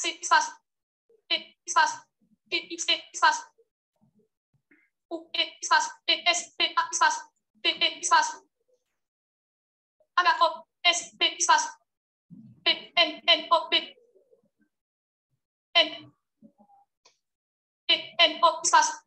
C, espaço, E, espaço, E, X, E, espaço, U, E, espaço, E, S, P, A, espaço, P, E, espaço, H, O, S, P, espaço, P, N, N, O, P, N, E, N, O, espaço.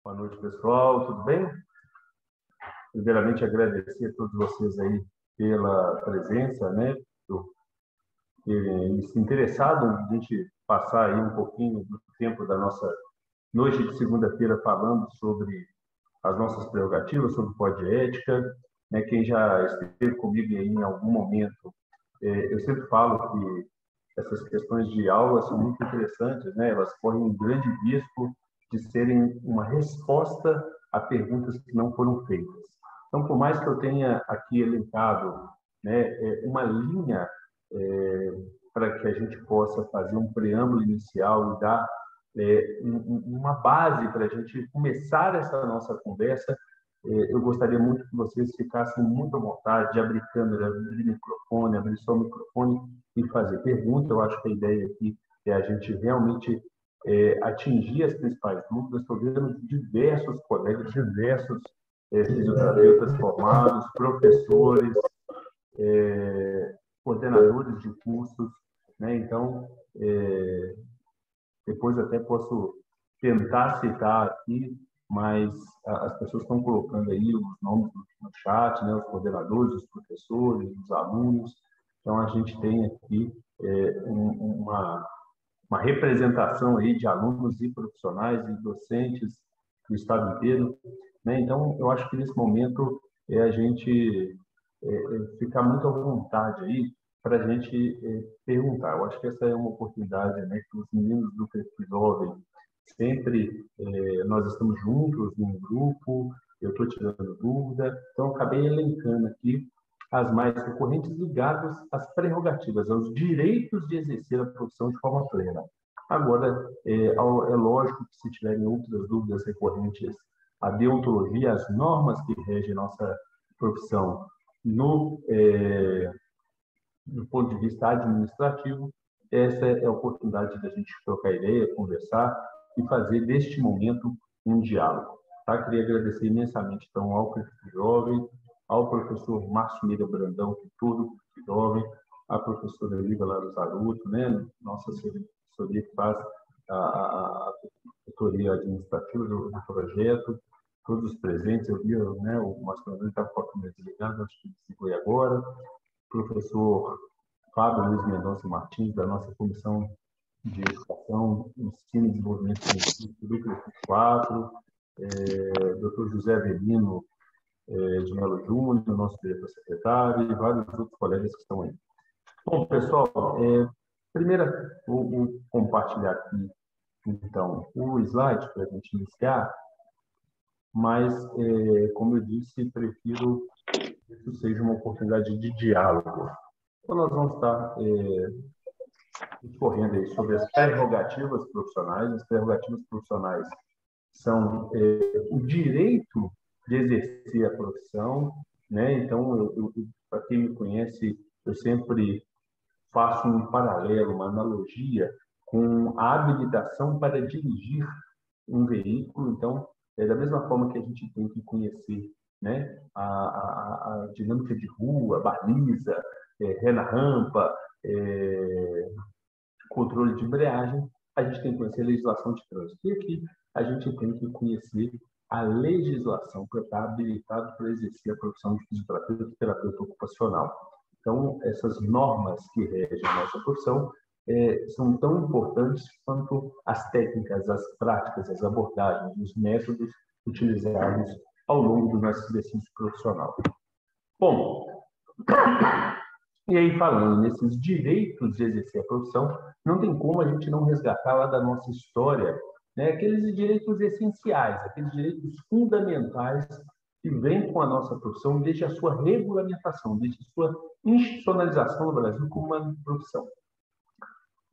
Boa noite, pessoal. Tudo bem? Primeiramente, agradecer a todos vocês aí pela presença, né? E se interessado em a gente passar aí um pouquinho do tempo da nossa noite de segunda-feira falando sobre as nossas prerrogativas, sobre Pod Ética, né? Quem já esteve comigo aí em algum momento, eu sempre falo que essas questões de aula são muito interessantes, né? Elas correm um grande risco de serem uma resposta a perguntas que não foram feitas. Então, por mais que eu tenha aqui elencado, né, uma linha para que a gente possa fazer um preâmbulo inicial e dar uma base para a gente começar essa nossa conversa, eu gostaria muito que vocês ficassem muito à vontade de abrir câmera, abrir microfone, abrir só o microfone e fazer pergunta. Eu acho que a ideia aqui é a gente realmente atingir as principais dúvidas. Estou vendo diversos colegas, diversos fisioterapeutas formados, professores, coordenadores de cursos, né? Então, depois até posso tentar citar aqui, mas as pessoas estão colocando aí os nomes no chat, né? Os coordenadores, os professores, os alunos. Então, a gente tem aqui uma representação aí de alunos e profissionais e docentes do estado inteiro, né? Então, eu acho que nesse momento a gente ficar muito à vontade aí para a gente perguntar. Eu acho que essa é uma oportunidade, né, que os meninos do Perfil Jovem sempre nós estamos juntos num grupo, eu estou tirando dúvida, então eu acabei elencando aqui as mais recorrentes ligadas às prerrogativas, aos direitos de exercer a profissão de forma plena. Agora, é lógico que se tiverem outras dúvidas recorrentes à deontologia, às normas que regem nossa profissão no do ponto de vista administrativo, essa é a oportunidade da gente trocar ideia, conversar e fazer deste momento um diálogo. Tá? Queria agradecer imensamente então, ao Prefeito Jovem, ao professor Márcio Mira Brandão, que tudo jovem, a professora Lívia Lazaruto, né? Nossa assessoria que faz a tutoria administrativa do projeto, todos os presentes. Eu vi, né, o Márcio Brandão estava com a câmera desligada, acho que desligou agora. Professor Fábio Luiz Mendonça Martins, da nossa Comissão de Educação, Ensino e Desenvolvimento Científico do Prefeito 4, Dr. José Avelino de Melo Júnior, nosso diretor secretário, e vários outros colegas que estão aí. Bom, pessoal, primeiro vou compartilhar aqui, então, o slide para a gente iniciar, mas, como eu disse, prefiro que isso seja uma oportunidade de diálogo. Então, nós vamos estar discorrendo aí sobre as prerrogativas profissionais. As prerrogativas profissionais são o direito de exercer a profissão, né? Então, para quem me conhece, eu sempre faço um paralelo, uma analogia com a habilitação para dirigir um veículo. Então, da mesma forma que a gente tem que conhecer, né, a dinâmica de rua, baliza, ré na rampa, controle de embreagem, a gente tem que conhecer a legislação de trânsito. E aqui a gente tem que conhecer a legislação para estar habilitado para exercer a profissão de fisioterapeuta e terapeuta ocupacional. Então, essas normas que regem a nossa profissão são tão importantes quanto as técnicas, as práticas, as abordagens, os métodos utilizados ao longo do nosso exercício profissional. Bom, e aí, falando nesses direitos de exercer a profissão, não tem como a gente não resgatar lá da nossa história, né, aqueles direitos essenciais, aqueles direitos fundamentais que vêm com a nossa profissão desde a sua regulamentação, desde a sua institucionalização no Brasil como uma profissão.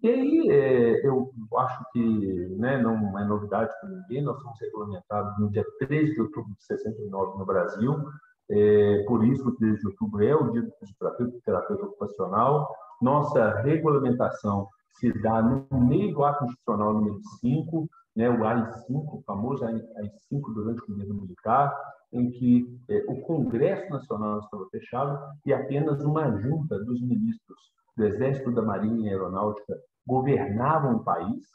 E aí, eu acho que, né, não é novidade para ninguém, nós somos regulamentados no dia 13 de outubro de 69 no Brasil. Por isso, o 13 de outubro é o dia do fisioterapeuta e terapeuta ocupacional. Nossa regulamentação se dá no meio do ato institucional número 5, né, o AI-5, o famoso AI-5 durante o governo militar, em que o Congresso Nacional estava fechado e apenas uma junta dos ministros do Exército, da Marinha e Aeronáutica governavam o país.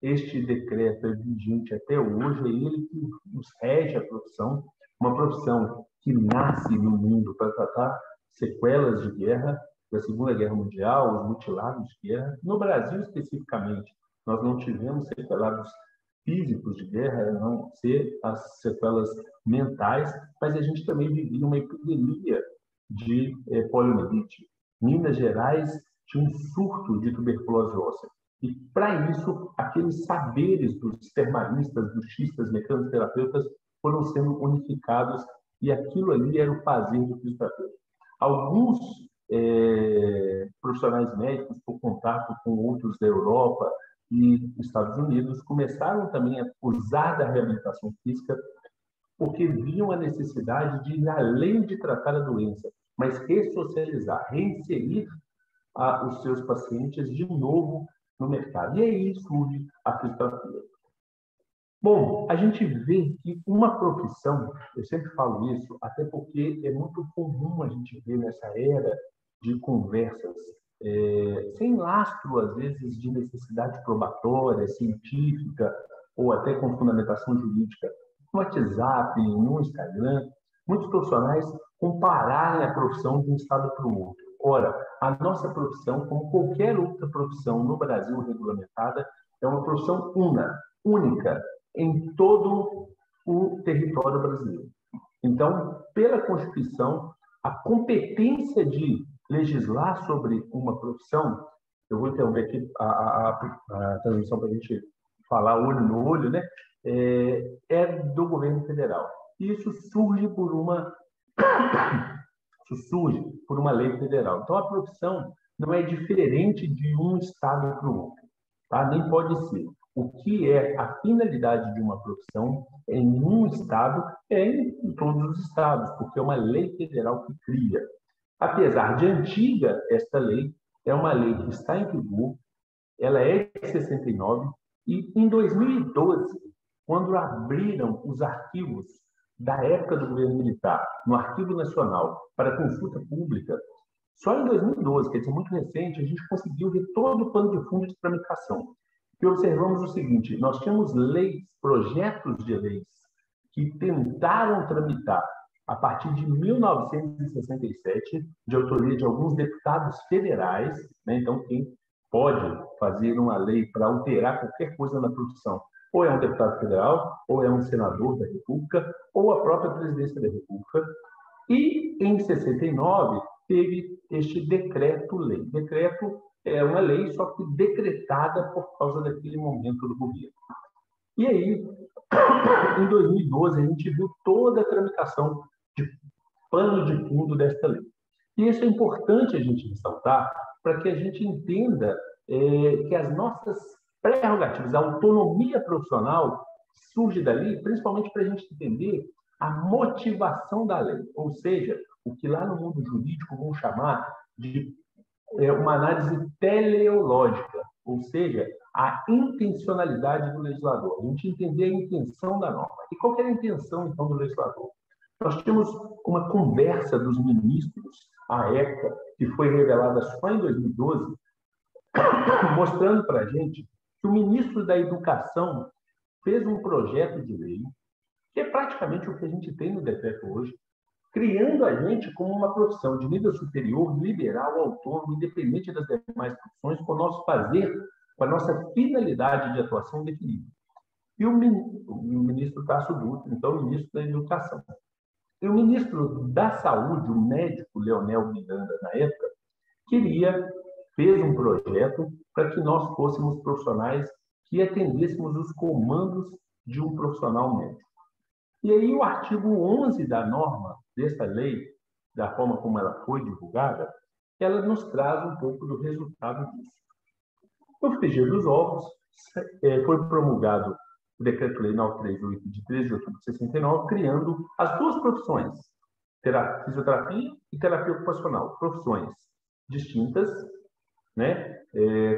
Este decreto é vigente até hoje, é ele que nos rege a profissão, uma profissão que nasce no mundo para tratar sequelas de guerra, da Segunda Guerra Mundial, os mutilados de guerra. No Brasil, especificamente, nós não tivemos sequelados físicos de guerra, a não ser as sequelas mentais, mas a gente também vivia uma epidemia de poliomielite. Minas Gerais tinha um surto de tuberculose óssea. E, para isso, aqueles saberes dos termalistas, dos xistas, mecanoterapeutas, foram sendo unificados e aquilo ali era o fazer do fisioterapeuta. Alguns profissionais médicos, por contato com outros da Europa e Estados Unidos, começaram também a usar da reabilitação física porque viam a necessidade de ir além de tratar a doença, mas ressocializar, reinserir os seus pacientes de novo no mercado. E aí surge a fisioterapia. Bom, a gente vê que uma profissão, eu sempre falo isso, até porque é muito comum a gente ver nessa era de conversas sem lastro, às vezes, de necessidade probatória, científica, ou até com fundamentação jurídica, no WhatsApp, no Instagram, muitos profissionais compararem a profissão de um estado para o outro. Ora, a nossa profissão, como qualquer outra profissão no Brasil regulamentada, é uma profissão única, em todo o território brasileiro. Então, pela Constituição, a competência de legislar sobre uma profissão, eu vou interromper aqui a transmissão para a gente falar olho no olho, né? É do governo federal. E isso surge por uma lei federal. Então, a profissão não é diferente de um estado para o outro, tá? Nem pode ser. O que é a finalidade de uma profissão em um estado é em todos os estados, porque é uma lei federal que cria. Apesar de antiga, esta lei é uma lei que está em vigor, ela é de 69, e em 2012, quando abriram os arquivos da época do governo militar, no Arquivo Nacional, para consulta pública, só em 2012, quer dizer, muito recente, a gente conseguiu ver todo o pano de fundo de tramitação. E observamos o seguinte: nós tínhamos leis, projetos de leis, que tentaram tramitar a partir de 1967, de autoria de alguns deputados federais, né? Então, quem pode fazer uma lei para alterar qualquer coisa na Constituição, ou é um deputado federal, ou é um senador da República, ou a própria presidência da República. E, em 69, teve este decreto-lei. Decreto é uma lei, só que decretada por causa daquele momento do governo. E aí, em 2012, a gente viu toda a tramitação de pano de fundo desta lei. E isso é importante a gente ressaltar para que a gente entenda que as nossas prerrogativas, a autonomia profissional surge dali, principalmente para a gente entender a motivação da lei, ou seja, o que lá no mundo jurídico vão chamar de uma análise teleológica, ou seja, a intencionalidade do legislador, a gente entender a intenção da norma. E qual era a intenção, então, do legislador? Nós tínhamos uma conversa dos ministros, à época, que foi revelada só em 2012, mostrando para a gente que o ministro da Educação fez um projeto de lei, que é praticamente o que a gente tem no decreto hoje, criando a gente como uma profissão de nível superior, liberal, autônomo, independente das demais profissões, com o nosso fazer, com a nossa finalidade de atuação definida. E o ministro Tasso Dutra, então, o ministro da Educação. E o ministro da Saúde, o médico Leonel Miranda, na época, fez um projeto para que nós fôssemos profissionais que atendêssemos os comandos de um profissional médico. E aí o artigo 11 da norma dessa lei, da forma como ela foi divulgada, ela nos traz um pouco do resultado disso. No frigir dos ovos, foi promulgado o Decreto-Lei 938, de 13 de outubro de 69, criando as duas profissões, fisioterapia e terapia ocupacional, profissões distintas, né?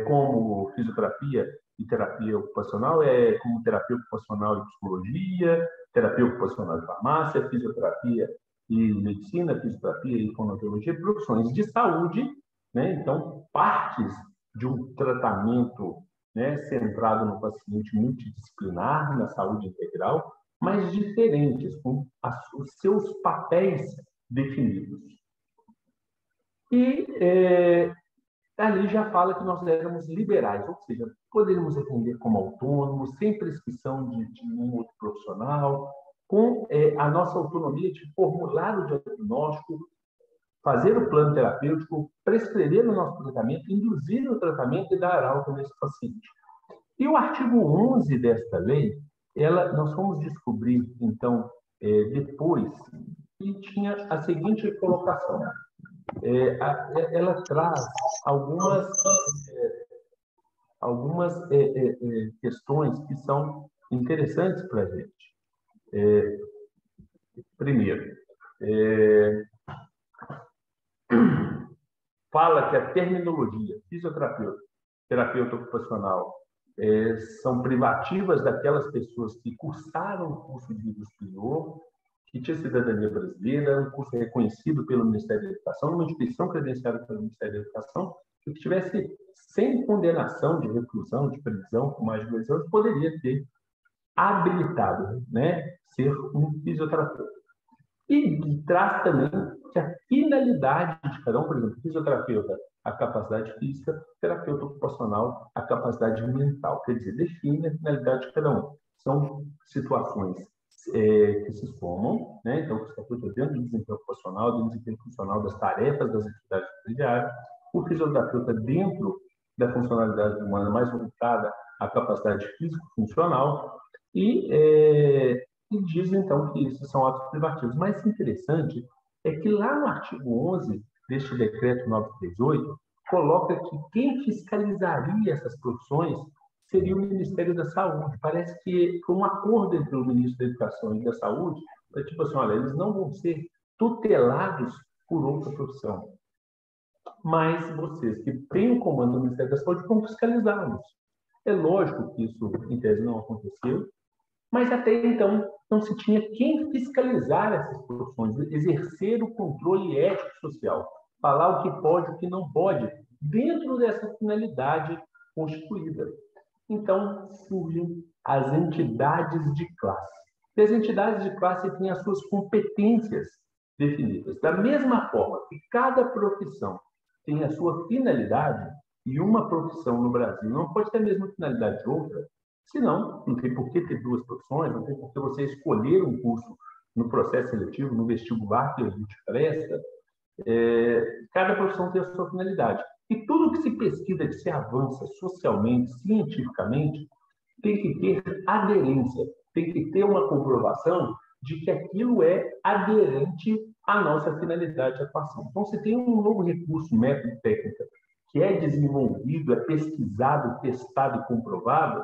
Como fisioterapia e terapia ocupacional, como terapia ocupacional e psicologia, terapia ocupacional e farmácia, fisioterapia e medicina, fisioterapia e fonoaudiologia, profissões de saúde, né? Então, partes de um tratamento, né, centrado no paciente, multidisciplinar, na saúde integral, mas diferentes, com os seus papéis definidos. E ali já fala que nós éramos liberais, ou seja, poderíamos atender como autônomos, sem prescrição de um outro profissional, com a nossa autonomia de formular o diagnóstico, fazer o plano terapêutico, prescrever o nosso tratamento, induzir o tratamento e dar alta nesse paciente. E o artigo 11 desta lei, nós fomos descobrir, então, depois, que tinha a seguinte colocação. Ela traz algumas questões que são interessantes para a gente. Primeiro, fala que a terminologia fisioterapeuta, terapeuta ocupacional, são privativas daquelas pessoas que cursaram o curso de nível superior, que tinha cidadania brasileira, um curso reconhecido pelo Ministério da Educação, uma instituição credenciada pelo Ministério da Educação, e que tivesse sem condenação de reclusão, de prisão por mais de 2 anos, poderia ter habilitado, né, ser um fisioterapeuta. E traz também que a finalidade de cada um, por exemplo, fisioterapeuta, a capacidade física, terapeuta ocupacional, a capacidade mental. Quer dizer, define a finalidade de cada um. São situações que se somam, né? Então, o fisioterapeuta dentro do desempenho ocupacional, do desempenho funcional das tarefas das atividades diárias, o fisioterapeuta dentro da funcionalidade humana mais voltada à capacidade físico-funcional e diz, então, que esses são atos privativos. Mas interessante é que lá no artigo 11 deste decreto 938, coloca que quem fiscalizaria essas profissões seria o Ministério da Saúde. Parece que foi um acordo entre o Ministro da Educação e da Saúde, tipo assim, olha, eles não vão ser tutelados por outra profissão. mas vocês que têm o comando do Ministério da Saúde vão fiscalizá-los. É lógico que isso, em tese, não aconteceu, mas até então não se tinha quem fiscalizar essas profissões, exercer o controle ético-social, falar o que pode e o que não pode, dentro dessa finalidade constituída. Então, surgem as entidades de classe. E as entidades de classe têm as suas competências definidas. Da mesma forma que cada profissão tem a sua finalidade, e uma profissão no Brasil não pode ter a mesma finalidade de outra, senão não tem por que ter duas profissões, não tem por que você escolher um curso no processo seletivo, no vestibular que a gente presta. Cada profissão tem a sua finalidade. E tudo que se pesquisa, que se avança socialmente, cientificamente, tem que ter aderência, tem que ter uma comprovação de que aquilo é aderente à nossa finalidade de atuação. Então, se tem um novo recurso, método, técnica, que é desenvolvido, é pesquisado, testado e comprovado,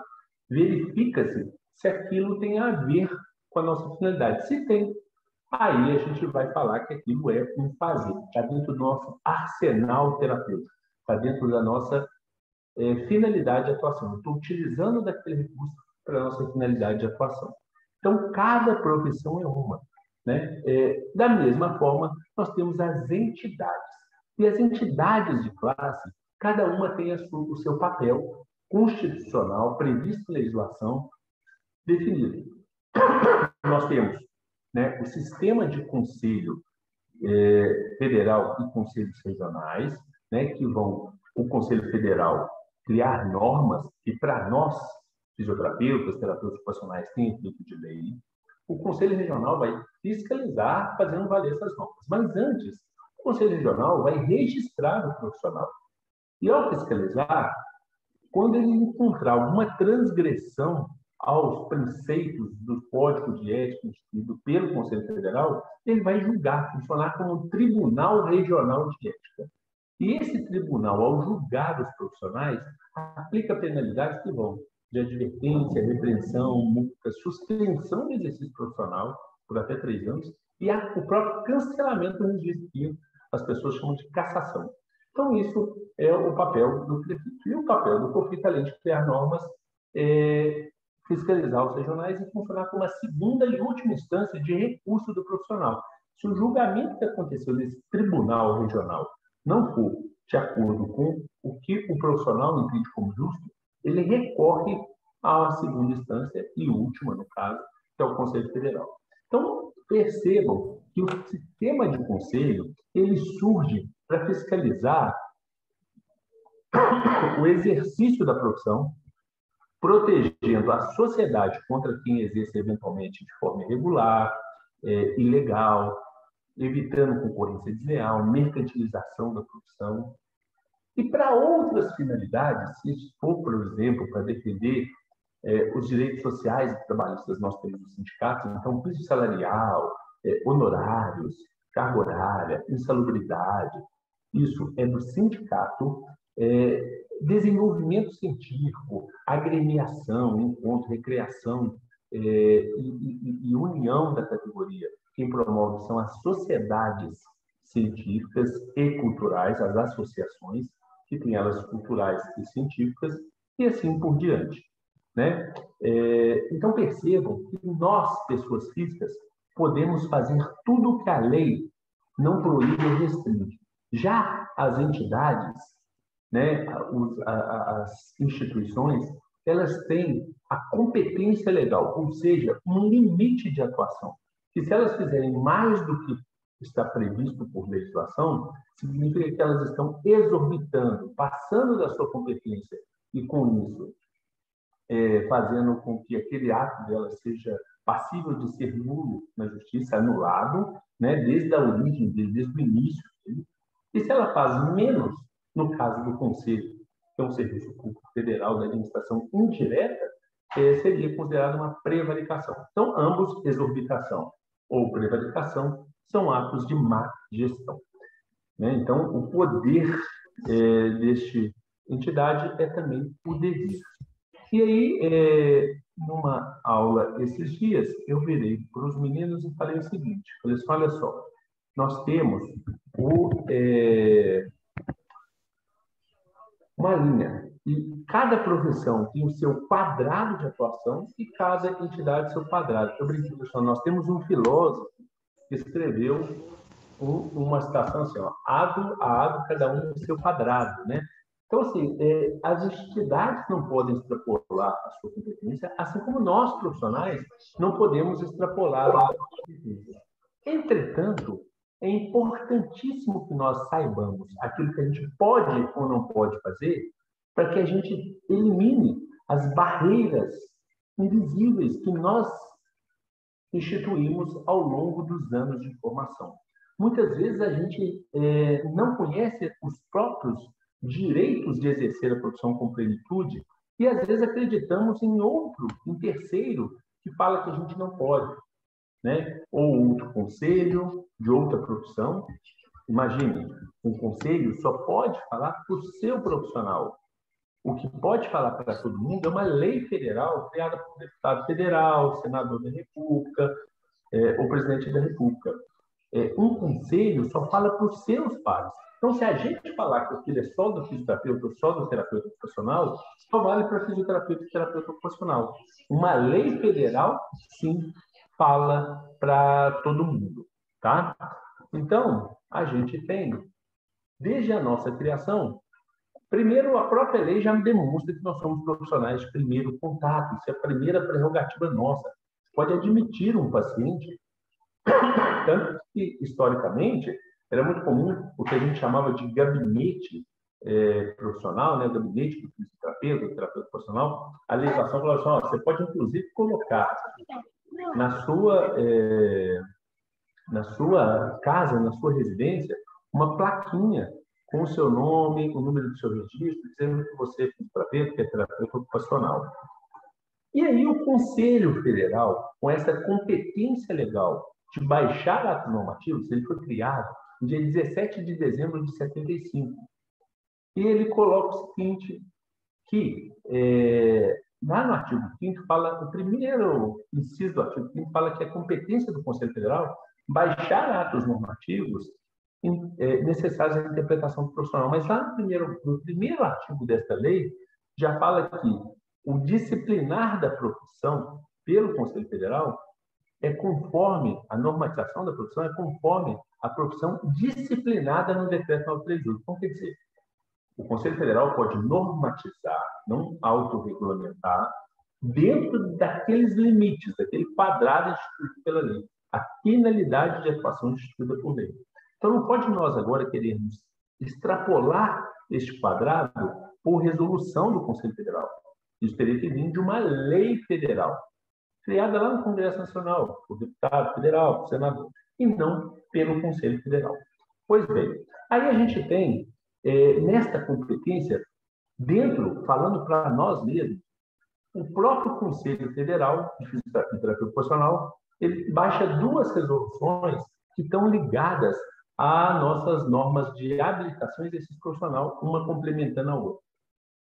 verifica-se se aquilo tem a ver com a nossa finalidade. Se tem, aí a gente vai falar que aquilo é um fazer, está dentro do nosso arsenal terapêutico, está dentro da nossa finalidade de atuação. Eu estou utilizando daquele recurso para a nossa finalidade de atuação. Então, cada profissão é uma. Né? Da mesma forma, nós temos as entidades. E as entidades de classe, cada uma tem o seu papel constitucional, previsto em legislação, definido. Nós temos, né, o sistema de conselho federal e conselhos regionais, né, que vão, o Conselho Federal, criar normas que, para nós, fisioterapeutas, terapeutas ocupacionais, têm efeito de lei. O Conselho Regional vai fiscalizar, fazendo valer essas normas. Mas antes, o Conselho Regional vai registrar o profissional. E, ao fiscalizar, quando ele encontrar alguma transgressão aos preceitos do Código de Ética instituído pelo Conselho Federal, ele vai julgar, funcionar como um Tribunal Regional de Ética. E esse tribunal, ao julgar os profissionais, aplica penalidades que vão de advertência, repreensão, multa, suspensão do exercício profissional por até 3 anos e o próprio cancelamento do registro, que as pessoas chamam de cassação. Então, isso é o papel do prefeito. E o papel do COFIT, além de criar normas, fiscalizar os regionais e funcionar como a segunda e última instância de recurso do profissional. Se o julgamento que aconteceu nesse tribunal regional não for de acordo com o que o profissional entende como justo, ele recorre à segunda instância e última, no caso, que é o Conselho Federal. Então, percebam que o sistema de conselho ele surge para fiscalizar o exercício da profissão, protegendo a sociedade contra quem exerce eventualmente de forma irregular, ilegal, evitando concorrência desleal, mercantilização da profissão. E para outras finalidades, se for, por exemplo, para defender os direitos sociais e trabalhistas, nós temos os sindicatos, então, piso salarial, honorários, carga horária, insalubridade, isso é do sindicato, desenvolvimento científico, agremiação, encontro, recreação e união da categoria. Quem promove são as sociedades científicas e culturais, as associações, que têm elas culturais e científicas, e assim por diante. Né? Então, percebam que nós, pessoas físicas, podemos fazer tudo o que a lei não proíbe ou restringe. Já as entidades, né, as instituições, elas têm a competência legal, ou seja, um limite de atuação. Que se elas fizerem mais do que está previsto por legislação, significa que elas estão exorbitando, passando da sua competência e, com isso, fazendo com que aquele ato dela seja passível de ser nulo na justiça, anulado, né, desde a origem, desde o início. E se ela faz menos, no caso do Conselho, que é um serviço público federal da administração indireta, seria considerada uma prevaricação. Então, ambos, exorbitação ou prevaricação, são atos de má gestão. Né? Então, o poder deste entidade é também o dever. E aí, numa aula esses dias, eu virei para os meninos e falei o seguinte, falei assim, olha só, nós temos uma linha. E cada profissão tem o seu quadrado de atuação e cada entidade seu quadrado. Eu brinco, pessoal, nós temos um filósofo que escreveu uma citação assim, ó, ado a ado, cada um no seu quadrado, né? Então, assim, as entidades não podem extrapolar a sua competência, assim como nós, profissionais, não podemos extrapolar a competência. Entretanto, é importantíssimo que nós saibamos aquilo que a gente pode ou não pode fazer para que a gente elimine as barreiras invisíveis que nós instituímos ao longo dos anos de formação. Muitas vezes a gente não conhece os próprios direitos de exercer a profissão com plenitude e às vezes acreditamos em outro, em terceiro, que fala que a gente não pode, né? Ou outro conselho de outra profissão. Imagine, um conselho só pode falar para o seu profissional. O que pode falar para todo mundo é uma lei federal criada por deputado federal, senador da República, ou presidente da República. Um conselho só fala para os seus pares. Então, se a gente falar que aquilo é só do fisioterapeuta ou só do terapeuta ocupacional, só vale para fisioterapeuta e terapeuta ocupacional. Uma lei federal, sim, fala para todo mundo, tá? Então, a gente tem, desde a nossa criação, primeiro, a própria lei já demonstra que nós somos profissionais de primeiro contato. Isso é a primeira prerrogativa nossa. Pode admitir um paciente, tanto que, historicamente, era muito comum o que a gente chamava de gabinete profissional, né? Gabinete do fisioterapeuta, terapeuta profissional. A legislação falava assim, ó, você pode, inclusive, colocar na sua casa, na sua residência, uma plaquinha com o seu nome, o número do seu registro, dizendo que você é fisioterapeuta, que é terapeuta ocupacional. E aí o Conselho Federal, com essa competência legal de baixar atos normativos, ele foi criado no dia 17 de dezembro de 75. E ele coloca o seguinte, que lá no artigo 5º fala, o primeiro inciso do artigo 5º fala que a competência do Conselho Federal baixar atos normativos necessários à interpretação do profissional. Mas lá no primeiro artigo desta lei, já fala que o disciplinar da profissão pelo Conselho Federal é conforme, a normatização da profissão é conforme a profissão disciplinada no decreto 938. Então, quer dizer, o Conselho Federal pode normatizar, não autorregulamentar, dentro daqueles limites, daquele quadrado instituído pela lei, a finalidade de atuação instituída por lei. Então, não pode nós agora querermos extrapolar este quadrado por resolução do Conselho Federal. Isso teria que vir de uma lei federal, criada lá no Congresso Nacional, por deputado federal, por senador, e não pelo Conselho Federal. Pois bem, aí a gente tem, nesta competência, dentro, falando para nós mesmos, o próprio Conselho Federal de Fisioterapia e Terapia Ocupacional, ele baixa duas resoluções que estão ligadas a nossas normas de habilitação e exercício profissional, uma complementando a outra.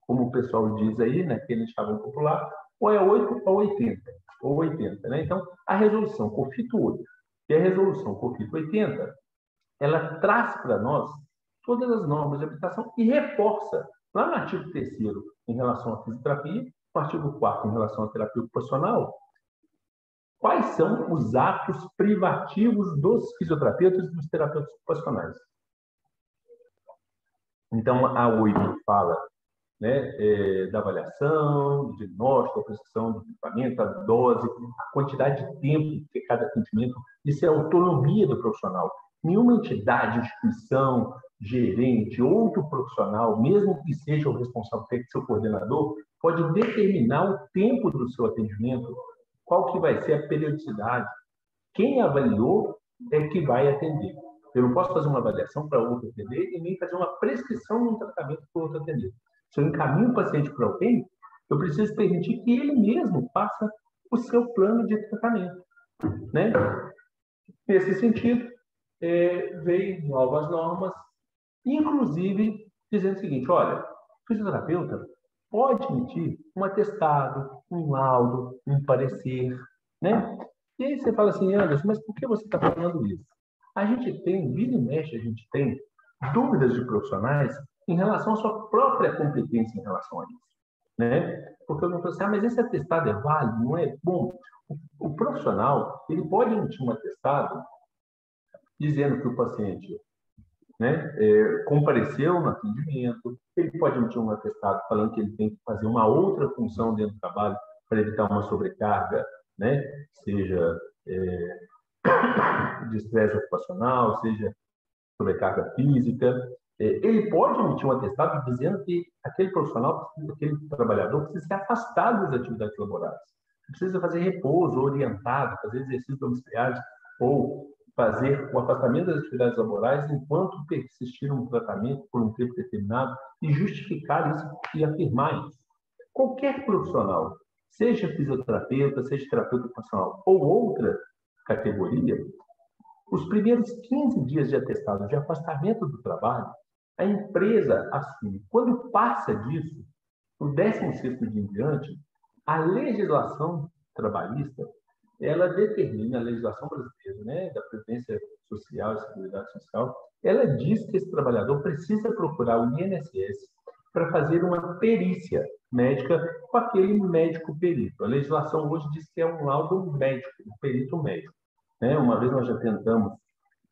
Como o pessoal diz aí, naquele jargão popular, ou é 8 ou 80, ou 80, né? Então, a resolução COFITO 8 e a resolução COFITO 80, ela traz para nós todas as normas de habilitação e reforça, lá no artigo 3º, em relação à fisioterapia, no artigo 4º, em relação à terapia ocupacional, quais são os atos privativos dos fisioterapeutas e dos terapeutas ocupacionais. Então, a 8 fala, né, da avaliação, do diagnóstico, da prescrição do equipamento, a dose, a quantidade de tempo que cada atendimento, isso é a autonomia do profissional. Nenhuma entidade, instituição, gerente, outro profissional, mesmo que seja o responsável técnico, seu coordenador, pode determinar o tempo do seu atendimento, qual que vai ser a periodicidade. Quem avaliou é que vai atender. Eu não posso fazer uma avaliação para outro atender e nem fazer uma prescrição de um tratamento para outro atender. Se eu encaminho o paciente para alguém, eu preciso permitir que ele mesmo faça o seu plano de tratamento, né? Nesse sentido, veio novas normas, inclusive dizendo o seguinte, olha, o fisioterapeuta pode emitir um atestado, um laudo, um parecer, né? E aí você fala assim, Anderson, mas por que você está falando isso? A gente tem, vira e mexe, a gente tem dúvidas de profissionais em relação à sua própria competência em relação a isso, né? Porque eu não estou assim, mas esse atestado é válido, não é? Bom, o profissional, ele pode emitir um atestado dizendo que o paciente, né, compareceu no atendimento, ele pode emitir um atestado falando que ele tem que fazer uma outra função dentro do trabalho para evitar uma sobrecarga, né, seja de estresse ocupacional, seja sobrecarga física. Ele pode emitir um atestado dizendo que aquele profissional, aquele trabalhador precisa ser afastado das atividades laborais, precisa fazer repouso orientado, fazer exercícios domiciliares ou fazer o afastamento das atividades laborais enquanto persistir um tratamento por um tempo determinado e justificar isso e afirmar isso. Qualquer profissional, seja fisioterapeuta, seja terapeuta ocupacional ou outra categoria, os primeiros 15 dias de atestado de afastamento do trabalho, a empresa assume. Quando passa disso, no 16º dia em diante, a legislação trabalhista, ela determina, a legislação brasileira, né, da Previdência Social e Seguridade Social, ela diz que esse trabalhador precisa procurar o INSS para fazer uma perícia médica com aquele médico perito. A legislação hoje diz que é um laudo médico, um perito médico. Uma vez nós já tentamos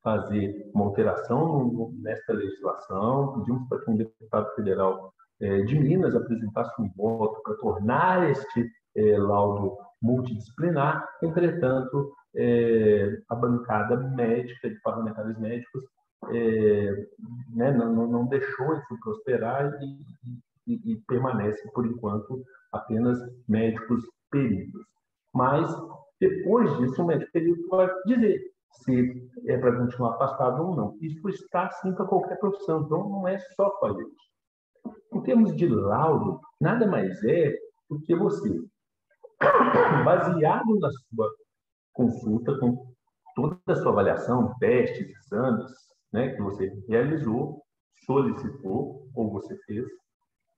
fazer uma alteração nesta legislação, pedimos para que um deputado federal de Minas apresentasse um voto para tornar este laudo multidisciplinar. Entretanto, a bancada médica, de parlamentares médicos, não deixou isso prosperar e permanece, por enquanto, apenas médicos peritos. Mas, depois disso, o médico perito vai dizer se é para continuar afastado ou não. Isso está, sim, para qualquer profissão, então não é só para a gente. Em termos de laudo, nada mais é do que você, baseado na sua consulta, com toda a sua avaliação, testes, exames, né, que você realizou, solicitou ou você fez,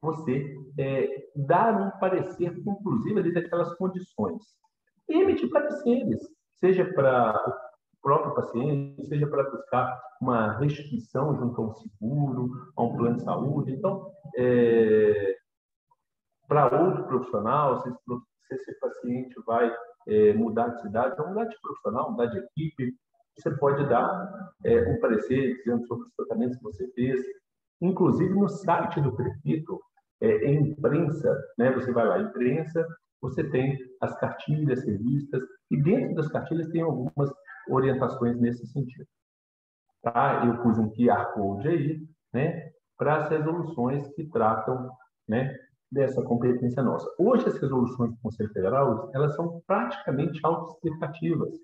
você dar um parecer conclusivo ali daquelas condições. E emitir pareceres, seja para o próprio paciente, seja para buscar uma restituição junto a um seguro, a um plano de saúde. Então, para outro profissional, se esse paciente vai mudar de cidade, ou mudar de profissional, mudar de equipe, você pode dar um parecer dizendo sobre os tratamentos que você fez. Inclusive, no site do prefeito, em imprensa, né, você vai lá, imprensa, você tem as cartilhas, revistas, e dentro das cartilhas tem algumas orientações nesse sentido. Tá? Eu pus um QR Code aí, né, para as resoluções que tratam, né, dessa competência nossa. Hoje, as resoluções do Conselho Federal, elas são praticamente autoexplicativas,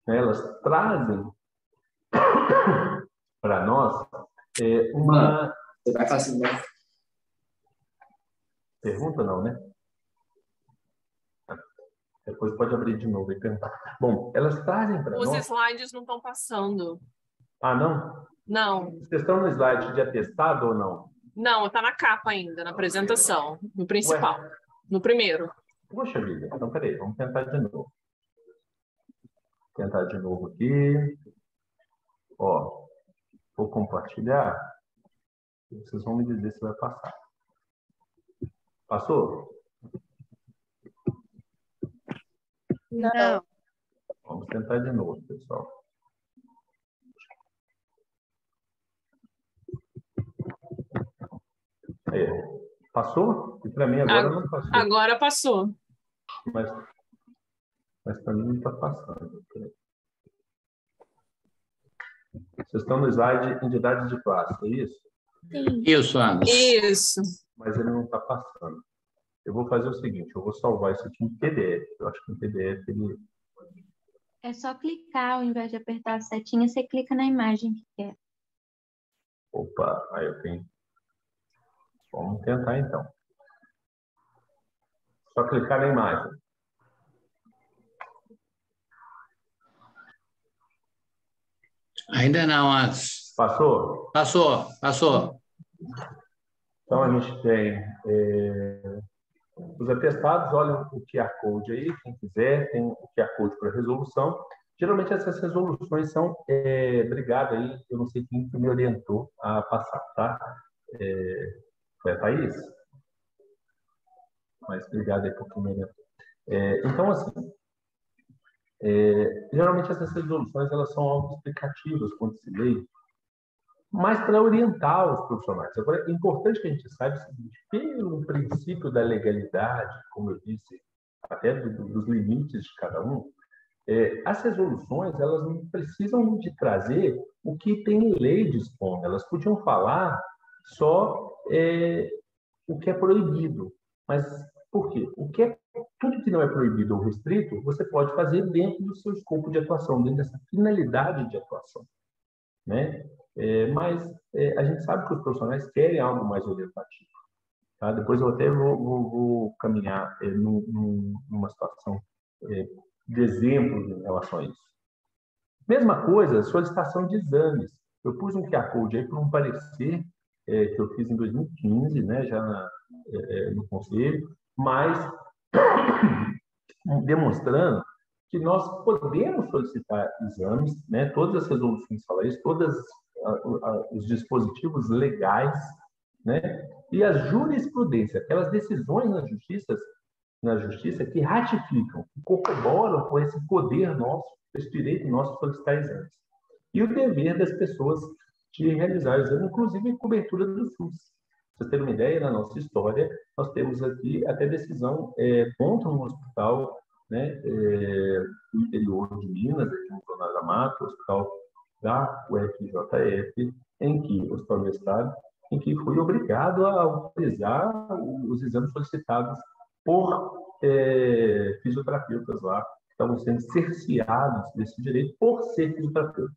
né? Elas trazem para nós uma... Você vai facilitar. Pergunta não, né? Depois pode abrir de novo e perguntar. Bom, elas trazem para nós... Os slides não estão passando. Ah, não? Não. Vocês estão no slide de atestado ou não? Não, está na capa ainda, na apresentação, no principal, no primeiro. Poxa vida, então peraí, vamos tentar de novo. Tentar de novo aqui. Ó, vou compartilhar. Vocês vão me dizer se vai passar. Passou? Não. Vamos tentar de novo, pessoal. Passou? E para mim agora não passou. Agora passou. Mas para mim não está passando. Vocês estão no slide entidades de classe, é isso? Sim. Isso, Ana. Isso. Mas ele não está passando. Eu vou fazer o seguinte, eu vou salvar isso aqui em PDF. Eu acho que em PDF ele... É só clicar, ao invés de apertar a setinha, você clica na imagem que quer. Opa, aí eu tenho... Vamos tentar então. Só clicar na imagem. Ainda não, Anderson. Passou? Passou. Então a gente tem os atestados, olha o QR Code aí, quem quiser, tem o QR Code para resolução. Geralmente essas resoluções são, obrigado aí, eu não sei quem me orientou a passar, tá? Foi a Thaís? Mas obrigado aí por comentar. Então, assim, geralmente essas resoluções elas são autoexplicativas quando se lê, mas para orientar os profissionais. Agora, é importante que a gente saiba o seguinte: pelo princípio da legalidade, como eu disse, até dos limites de cada um, as resoluções elas não precisam de trazer o que tem em lei dispondo. Elas podiam falar só o que é proibido. Mas por quê? Tudo que não é proibido ou restrito, você pode fazer dentro do seu escopo de atuação, dentro dessa finalidade de atuação, né? Mas a gente sabe que os profissionais querem algo mais orientativo. Tá? Depois eu até vou caminhar numa situação de exemplo em relação a isso. Mesma coisa, solicitação de exames. Eu pus um QR Code aí para um parecer que eu fiz em 2015, né, já no Conselho, mas demonstrando que nós podemos solicitar exames, né, todas as resoluções falam isso, todos os dispositivos legais, né, e a jurisprudência, aquelas decisões na justiça que ratificam, que corroboram com esse poder nosso, esse direito nosso de solicitar exames. E o dever das pessoas de realizar o exame, inclusive cobertura do SUS. Para vocês terem uma ideia, na nossa história, nós temos aqui até decisão contra um hospital, né, do interior de Minas, aqui no Zona da Mata, o hospital da UFJF, hospital universitário, em que foi obrigado a autorizar os exames solicitados por fisioterapeutas lá, que estavam sendo cerceados desse direito por ser fisioterapeuta.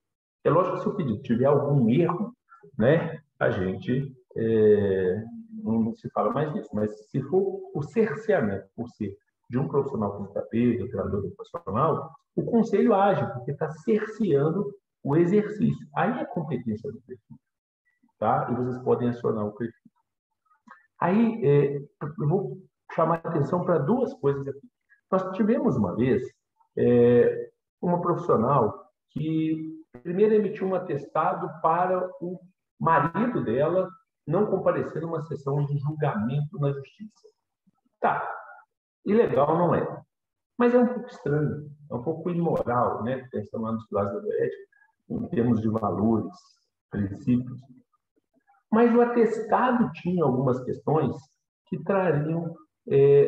É lógico que se o pedido tiver algum erro, né, a gente não se fala mais disso, mas se for o cerceamento por ser de um profissional fisioterapeuta, treinador profissional, o conselho age, porque está cerceando o exercício. Aí é competência do prefeito, tá? E vocês podem acionar o prefeito. Aí eu vou chamar a atenção para duas coisas aqui. Nós tivemos uma vez uma profissional que primeiro emitiu um atestado para o marido dela não comparecer numa sessão de julgamento na justiça. Tá, ilegal não é, mas é um pouco estranho, é um pouco imoral, né? Pensando lá nos pilares da ética, em termos de valores, princípios. Mas o atestado tinha algumas questões que trariam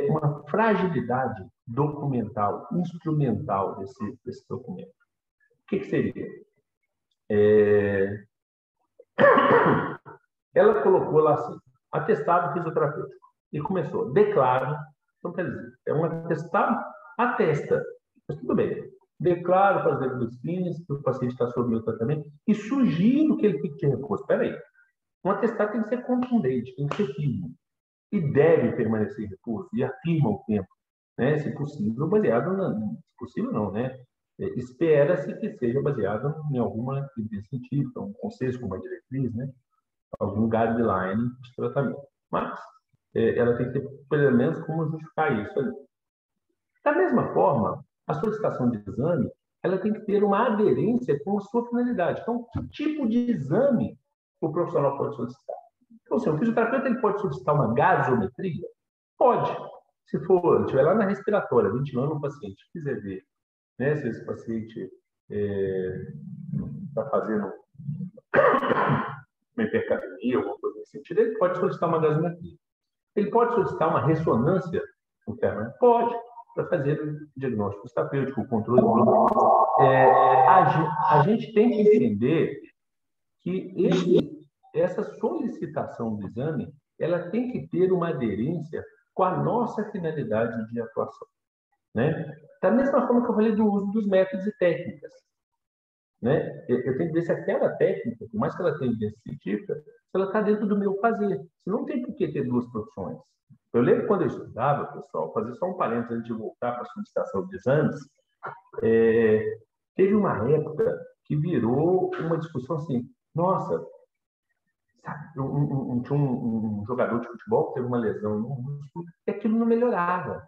uma fragilidade documental, instrumental desse documento. O que seria? Ela colocou lá assim, atestado fisioterapêutico, e começou, declaro, então quer dizer, é um atestado, atesta, mas tudo bem, declaro para os devidos fins que o paciente está sob meu tratamento e sugiro que ele fique de repouso. Espera aí, um atestado tem que ser contundente, tem que ser firme, e deve permanecer em repouso, e afirma o tempo, né, se possível, baseado se possível não, né, espera-se que seja baseado em alguma evidência científica, um consenso com uma diretriz, né, algum guideline de tratamento. Mas ela tem que ter, pelo menos, como justificar isso ali. Da mesma forma, a solicitação de exame ela tem que ter uma aderência com a sua finalidade. Então, que tipo de exame o profissional pode solicitar? Então, assim, o fisioterapeuta ele pode solicitar uma gasometria? Pode. Se estiver lá na respiratória, ventilando um paciente, quiser ver, né, se esse paciente está fazendo uma hipercapnia, alguma coisa nesse sentido, ele pode solicitar uma gasometria. Ele pode solicitar uma ressonância interna? Pode, para fazer o diagnóstico terapêutico, o controle do a gente tem que entender que essa solicitação do exame ela tem que ter uma aderência com a nossa finalidade de atuação, né? Da mesma forma que eu falei do uso dos métodos e técnicas, né? Eu tenho que ver se aquela técnica, por mais que ela tenha evidência científica, se ela está dentro do meu fazer. Se não tem por que ter duas profissões. Eu lembro quando eu estudava, pessoal, fazer só um parênteses antes de voltar para a solicitação de exames, teve uma época que virou uma discussão assim, nossa, sabe, tinha um jogador de futebol que teve uma lesão no músculo e aquilo não melhorava.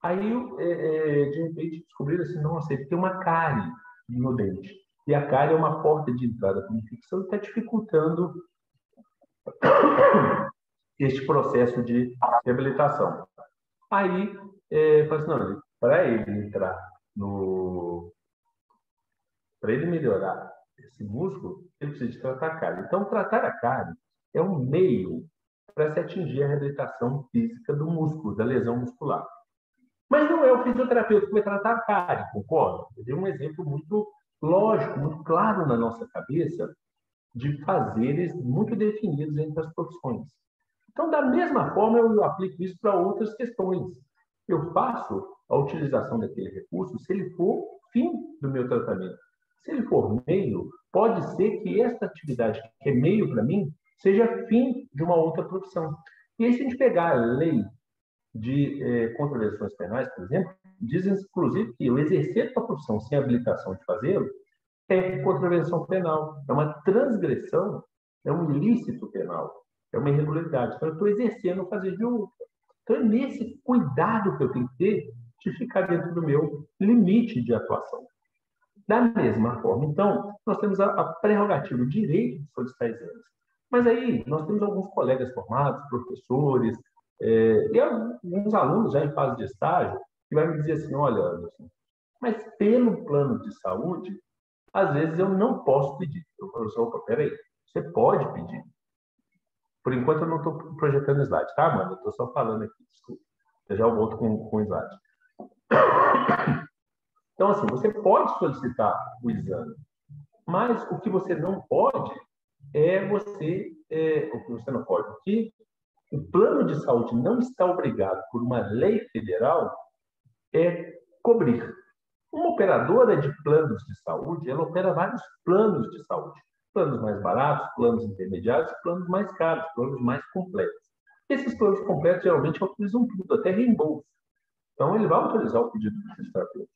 Aí, de repente, descobriram assim, nossa, ele tem uma cárie no dente. E a cárie é uma porta de entrada para infecção e está dificultando este processo de reabilitação. Aí, falei assim, não, para ele entrar para ele melhorar esse músculo, ele precisa de tratar a cárie. Então, tratar a cárie é um meio para se atingir a reabilitação física do músculo, da lesão muscular. Mas não é o fisioterapeuta que vai tratar a cárie, concorda? Eu dei um exemplo muito lógico, muito claro na nossa cabeça, de fazeres muito definidos entre as profissões. Então, da mesma forma, eu aplico isso para outras questões. Eu faço a utilização daquele recurso se ele for fim do meu tratamento. Se ele for meio, pode ser que esta atividade, que é meio para mim, seja fim de uma outra profissão. E aí, se a gente pegar a lei de contravenções penais, por exemplo, diz inclusive que o exercer da profissão sem habilitação de fazê-lo é contravenção penal, é uma transgressão, é um ilícito penal, é uma irregularidade. Então, eu estou exercendo o fazer de outra. Então, é nesse cuidado que eu tenho que ter de ficar dentro do meu limite de atuação. Da mesma forma, então, nós temos a prerrogativa, o direito de solicitar exames. Mas aí, nós temos alguns colegas formados, professores, e alguns alunos já em fase de estágio, que vai me dizer assim, olha, Anderson, mas pelo plano de saúde, às vezes eu não posso pedir. Eu falo assim, opa, peraí, você pode pedir. Por enquanto eu não estou projetando slide, tá, mano? Eu estou só falando aqui, desculpa. Eu já volto com o slide. Então, assim, você pode solicitar o exame, mas o que você não pode o que você não pode, o que o plano de saúde não está obrigado por uma lei federal cobrir. Uma operadora de planos de saúde, ela opera vários planos de saúde. Planos mais baratos, planos intermediários, planos mais caros, planos mais completos. Esses planos completos, geralmente, autorizam tudo, até reembolso. Então, ele vai autorizar o pedido do fisioterapeuta.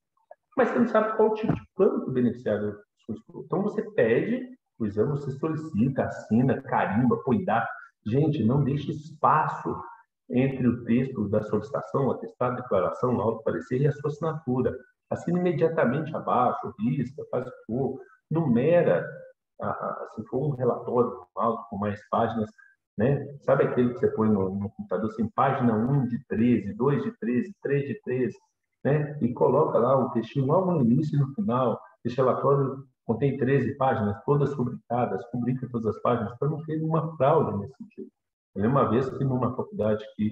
Mas você não sabe qual tipo de plano que o beneficiário solicitou. Então, você pede o exame, você solicita, assina, carimba, cuidar. Gente, não deixe espaço entre o texto da solicitação, o atestado de declaração, laudo parecer e a sua assinatura. Assina imediatamente abaixo, risca, faz o que for, numera, se for um relatório normal, com mais páginas, né? Sabe aquele que você põe no computador, assim, página 1 de 13, 2 de 13, 3 de 13, né? E coloca lá o textinho logo no início e no final. Esse relatório contém 13 páginas, todas rubricadas, publica todas as páginas, para não ter nenhuma fraude nesse sentido. Eu lembro uma vez que numa faculdade que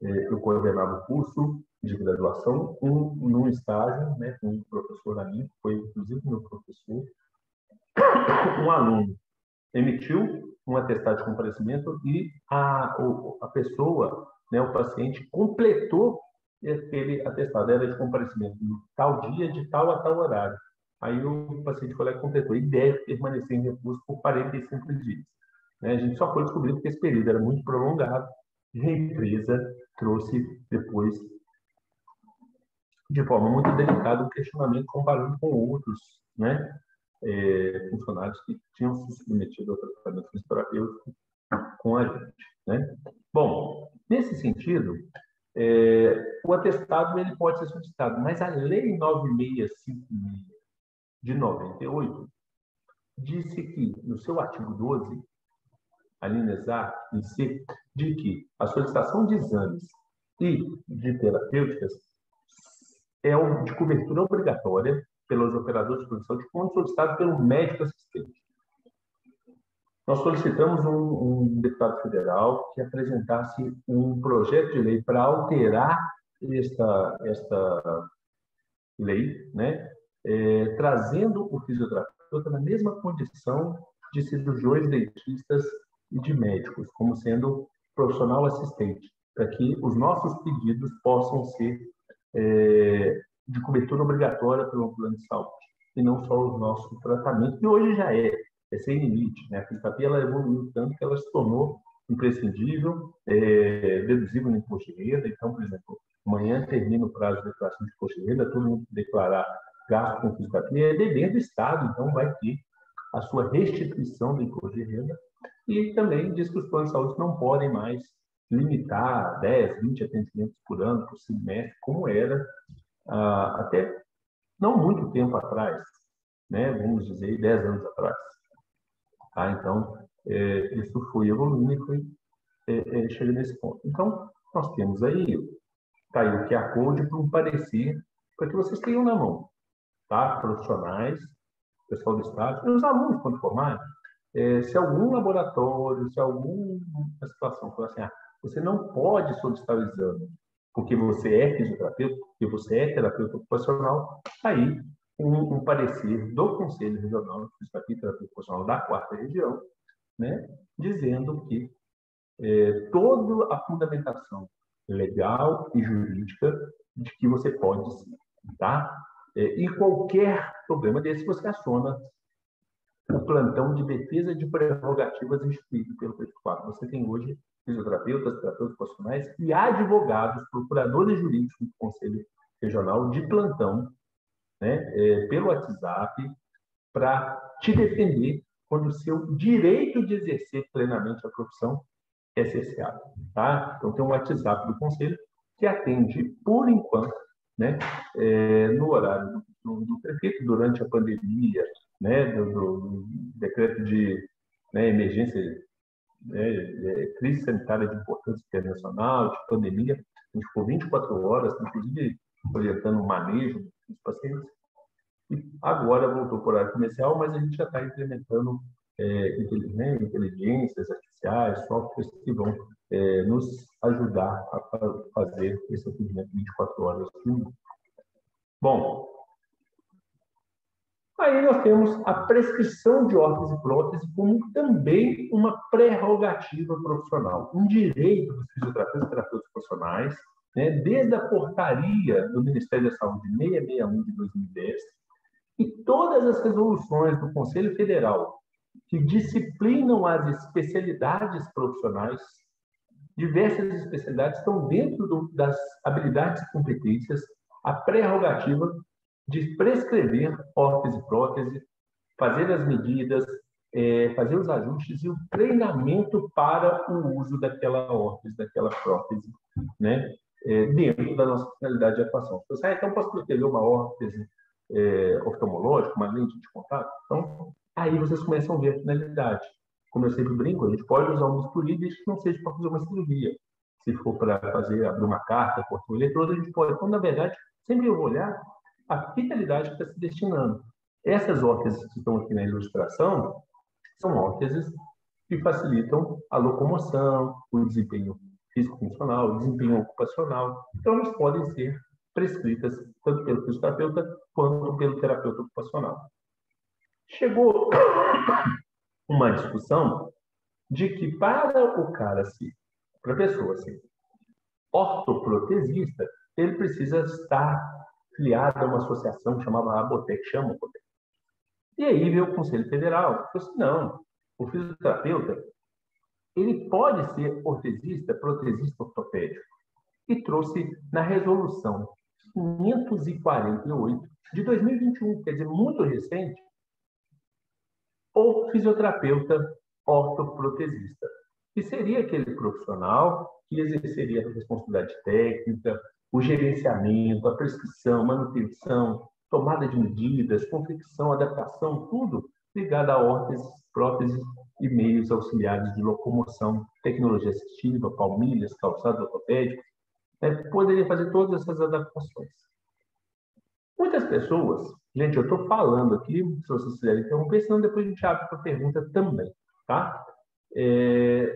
eu coordenava o curso de graduação, num estágio, né, com um professor ali, que foi inclusive meu professor, um aluno emitiu um atestado de comparecimento e a pessoa, né, o paciente, completou aquele atestado, era de comparecimento no tal dia, de tal a tal horário. Aí o paciente foi lá e completou, e deve permanecer em repouso por 45 dias. Né? A gente só foi descobrir que esse período era muito prolongado, e a empresa trouxe depois, de forma muito delicada, um questionamento comparando com outros, né, funcionários que tinham se submetido ao tratamento fisioterapêutico com a gente. Né? Bom, nesse sentido, o atestado ele pode ser solicitado, mas a Lei 9656 de 98 disse que, no seu artigo 12, a linhas A e C, de que a solicitação de exames e de terapêuticas é de cobertura obrigatória pelos operadores de produção, quando solicitado pelo médico assistente. Nós solicitamos um deputado federal que apresentasse um projeto de lei para alterar esta lei, né? Trazendo o fisioterapeuta na mesma condição de cirurgiões, dentistas e de médicos, como sendo profissional assistente, para que os nossos pedidos possam ser de cobertura obrigatória pelo plano de saúde, e não só o nosso tratamento, que hoje já é sem limite. Né? A fisioterapia ela evoluiu tanto que ela se tornou imprescindível, deduzível no imposto de renda. Então, por exemplo, amanhã termina o prazo de declaração de imposto de renda, todo mundo declarar gasto com fisioterapia é dever do Estado, então vai ter a sua restituição do imposto de renda. E também diz que os planos de saúde não podem mais limitar 10, 20 atendimentos por ano, por semestre, como era até não muito tempo atrás, né? Vamos dizer, 10 anos atrás. Tá? Então, isso foi evoluindo e foi chegando nesse ponto. Então, nós temos aí, tá aí o QR Code para um parecer, para que vocês tenham na mão, tá? Profissionais, pessoal do Estado, e os alunos, quando formarem, se algum laboratório, se alguma situação for assim, você não pode solicitar o exame porque você é fisioterapeuta, porque você é terapeuta ocupacional, aí um parecer do Conselho Regional de Fisioterapia e Terapia Ocupacional da 4ª Região, né, dizendo que toda a fundamentação legal e jurídica de que você pode sim, tá? E qualquer problema desse, você aciona o plantão de defesa de prerrogativas instituído pelo P4. Você tem hoje fisioterapeutas, terapeutas ocupacionais e advogados, procuradores jurídicos do Conselho Regional de plantão, né, pelo WhatsApp, para te defender quando o seu direito de exercer plenamente a profissão é cerceado. Tá? Então, tem um WhatsApp do Conselho que atende, por enquanto, né, no horário do prefeito, durante a pandemia, né, do decreto de emergência, crise sanitária de importância internacional, de pandemia, a gente ficou 24 horas, inclusive orientando o manejo dos pacientes, e agora voltou para o horário comercial, mas a gente já está implementando inteligências artificiais, softwares que vão nos ajudar a fazer esse atendimento 24 horas. Bom, aí nós temos a prescrição de órtese e prótese como também uma prerrogativa profissional, um direito dos fisioterapeutas e terapeutas profissionais, né, desde a portaria do Ministério da Saúde 661 de 2010 e todas as resoluções do Conselho Federal que disciplinam as especialidades profissionais, diversas especialidades estão dentro das habilidades e competências, a prerrogativa de prescrever órtese e prótese, fazer as medidas, fazer os ajustes e o treinamento para o uso daquela órtese, daquela prótese, né, dentro da nossa finalidade de atuação. Então, posso prescrever uma órtese oftalmológica, uma lente de contato? Então, aí vocês começam a ver a finalidade. Como eu sempre brinco, a gente pode usar um bisturi desde que não seja para fazer uma cirurgia. Se for para abrir uma carta, cortar um eletrodo, a gente pode. Então, na verdade, sempre eu vou olhar a finalidade que está se destinando. Essas órteses que estão aqui na ilustração são órteses que facilitam a locomoção, o desempenho físico-funcional, o desempenho ocupacional. Então, elas podem ser prescritas tanto pelo fisioterapeuta quanto pelo terapeuta ocupacional. Chegou uma discussão de que para o cara, para a pessoa ser ortoprotesista, ele precisa estar filiado a uma associação que chamava Abotec, E aí veio o Conselho Federal e falou assim, não, o fisioterapeuta ele pode ser ortesista, protesista ortopédico. E trouxe na resolução 548 de 2021, quer dizer, muito recente, o fisioterapeuta ortoprotesista, que seria aquele profissional que exerceria a responsabilidade técnica, o gerenciamento, a prescrição, manutenção, tomada de medidas, confecção, adaptação, tudo ligado a órteses, próteses e meios auxiliares de locomoção, tecnologia assistiva, palmilhas, calçados ortopédicos, poderia fazer todas essas adaptações. Muitas pessoas, gente, eu estou falando aqui, se vocês quiserem interromper, senão depois a gente abre para pergunta também, tá?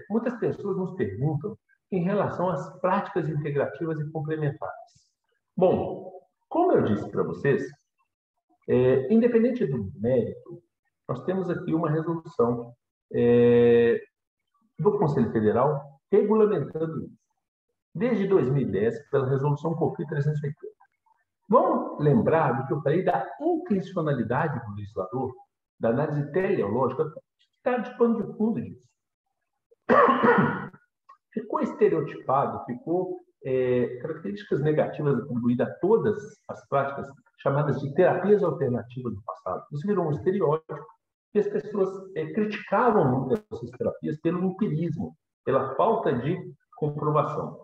Muitas pessoas nos perguntam em relação às práticas integrativas e complementares. Bom, como eu disse para vocês, independente do mérito, nós temos aqui uma resolução do Conselho Federal regulamentando isso. Desde 2010, pela resolução COFI 380. Vamos lembrar do que eu falei da intencionalidade do legislador, da análise teleológica, que está de pano de fundo disso. Ficou estereotipado, ficou características negativas atribuídas a todas as práticas chamadas de terapias alternativas do passado. Isso virou um estereótipo e as pessoas criticavam muito essas terapias pelo empirismo, pela falta de comprovação.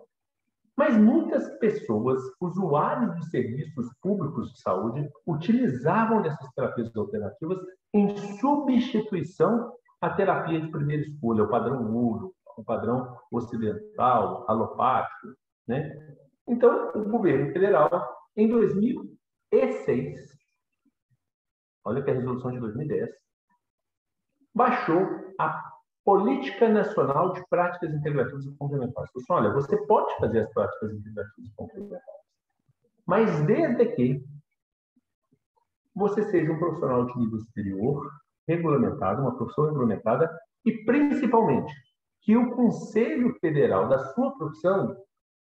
Mas muitas pessoas, usuários de serviços públicos de saúde, utilizavam dessas terapias alternativas em substituição a terapia de primeira escolha, o padrão ouro, o padrão ocidental, alopático, né? Então, o governo federal, em 2006, olha que a resolução de 2010, baixou a Política Nacional de Práticas Integrativas e Complementares. Então, olha, você pode fazer as práticas integrativas e complementares, mas desde que você seja um profissional de nível superior, regulamentado, uma profissão regulamentada, e principalmente que o Conselho Federal da sua profissão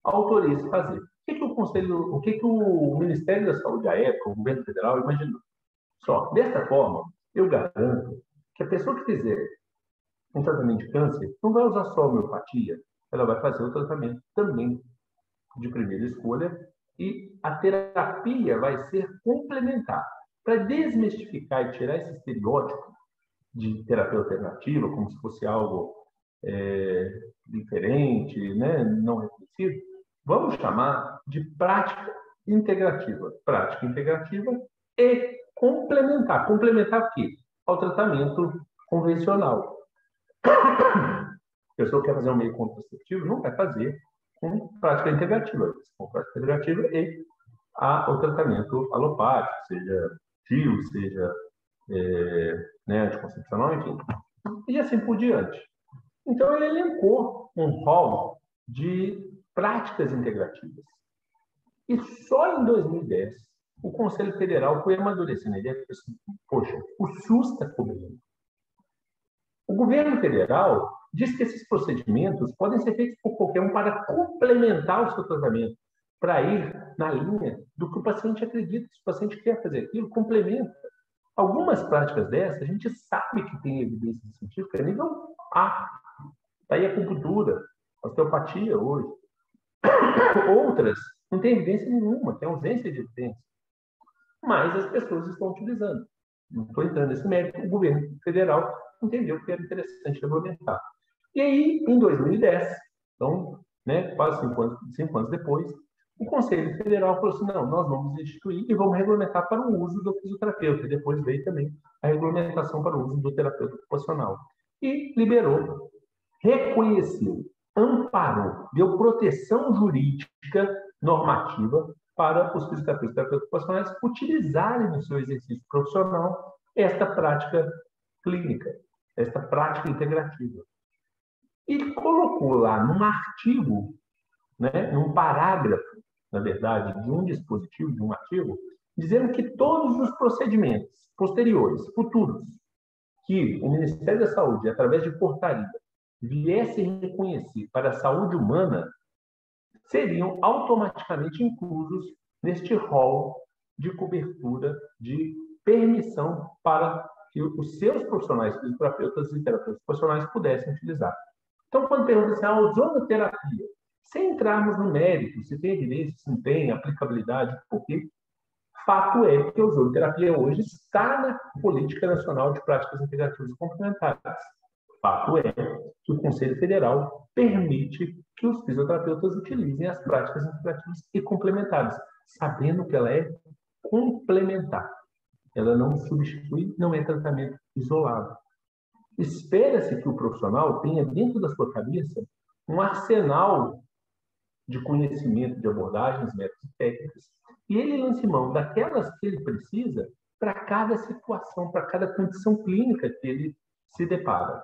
autorize fazer. O que o Ministério da Saúde, a época, o governo federal, imaginou? Só, desta forma, eu garanto que a pessoa que fizer um tratamento de câncer não vai usar só a homeopatia, ela vai fazer o tratamento também de primeira escolha e a terapia vai ser complementar. Para desmistificar e tirar esse estereótipo de terapia alternativa, como se fosse algo diferente, né, não reconhecido, vamos chamar de prática integrativa. Prática integrativa e complementar. Complementar o quê? Ao tratamento convencional. A pessoa quer fazer um meio contraceptivo, não vai fazer com prática integrativa. Com prática integrativa e o tratamento alopático, seja DIU, seja anticoncepcional, enfim. E assim por diante. Então, ele elencou um rol de práticas integrativas. E só em 2010, o Conselho Federal foi amadurecendo a ideia de assim, poxa, o SUS está cobrindo. O governo federal diz que esses procedimentos podem ser feitos por qualquer um para complementar o seu tratamento, para ir na linha do que o paciente acredita. Se o paciente quer fazer aquilo, complementa. Algumas práticas dessas, a gente sabe que tem evidência científica a nível A. Está aí a acupuntura, a osteopatia hoje. Outras não tem evidência nenhuma, tem ausência de evidência. Mas as pessoas estão utilizando. Não estou entrando nesse mérito. O governo federal entendeu que era interessante regulamentar. E aí, em 2010, então, quase 5 anos depois, o Conselho Federal falou assim, não, nós vamos instituir e vamos regulamentar para o uso do fisioterapeuta. E depois veio também a regulamentação para o uso do terapeuta ocupacional. E liberou, reconheceu, amparou, deu proteção jurídica normativa para os fisioterapeutas e terapeutas ocupacionais utilizarem no seu exercício profissional esta prática clínica, esta prática integrativa. E colocou lá num artigo, num parágrafo, na verdade, de um dispositivo, de um artigo, dizendo que todos os procedimentos posteriores, futuros, que o Ministério da Saúde, através de portaria, viesse reconhecer para a saúde humana, seriam automaticamente inclusos neste rol de cobertura, de permissão para que os seus profissionais, fisioterapeutas e terapeutas profissionais pudessem utilizar. Então, quando pergunta assim, a ozonoterapia, sem entrarmos no mérito, se tem evidência, se não tem, aplicabilidade, porque fato é que a ozonoterapia hoje está na Política Nacional de Práticas Integrativas e Complementares. Fato é que o Conselho Federal permite que os fisioterapeutas utilizem as práticas integrativas e complementares, sabendo que ela é complementar. Ela não substitui, não é tratamento isolado. Espera-se que o profissional tenha dentro da sua cabeça um arsenal de conhecimento de abordagens, métodos e técnicas, e ele lance mão daquelas que ele precisa para cada situação, para cada condição clínica que ele se depara.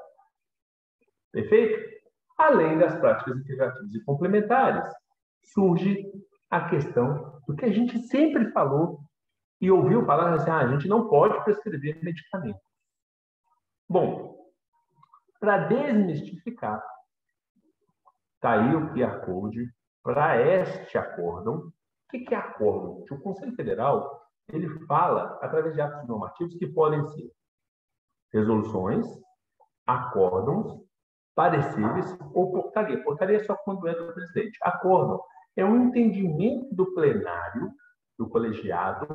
Perfeito? Além das práticas integrativas e complementares, surge a questão do que a gente sempre falou e ouviu falar assim, a gente não pode prescrever medicamento. Bom, para desmistificar, está aí o QR Code para este acórdão. O que é acórdão? O Conselho Federal ele fala através de atos normativos que podem ser resoluções, acórdãos, pareceres ou portaria. Portaria é só quando é do presidente. Acórdão é um entendimento do plenário, do colegiado,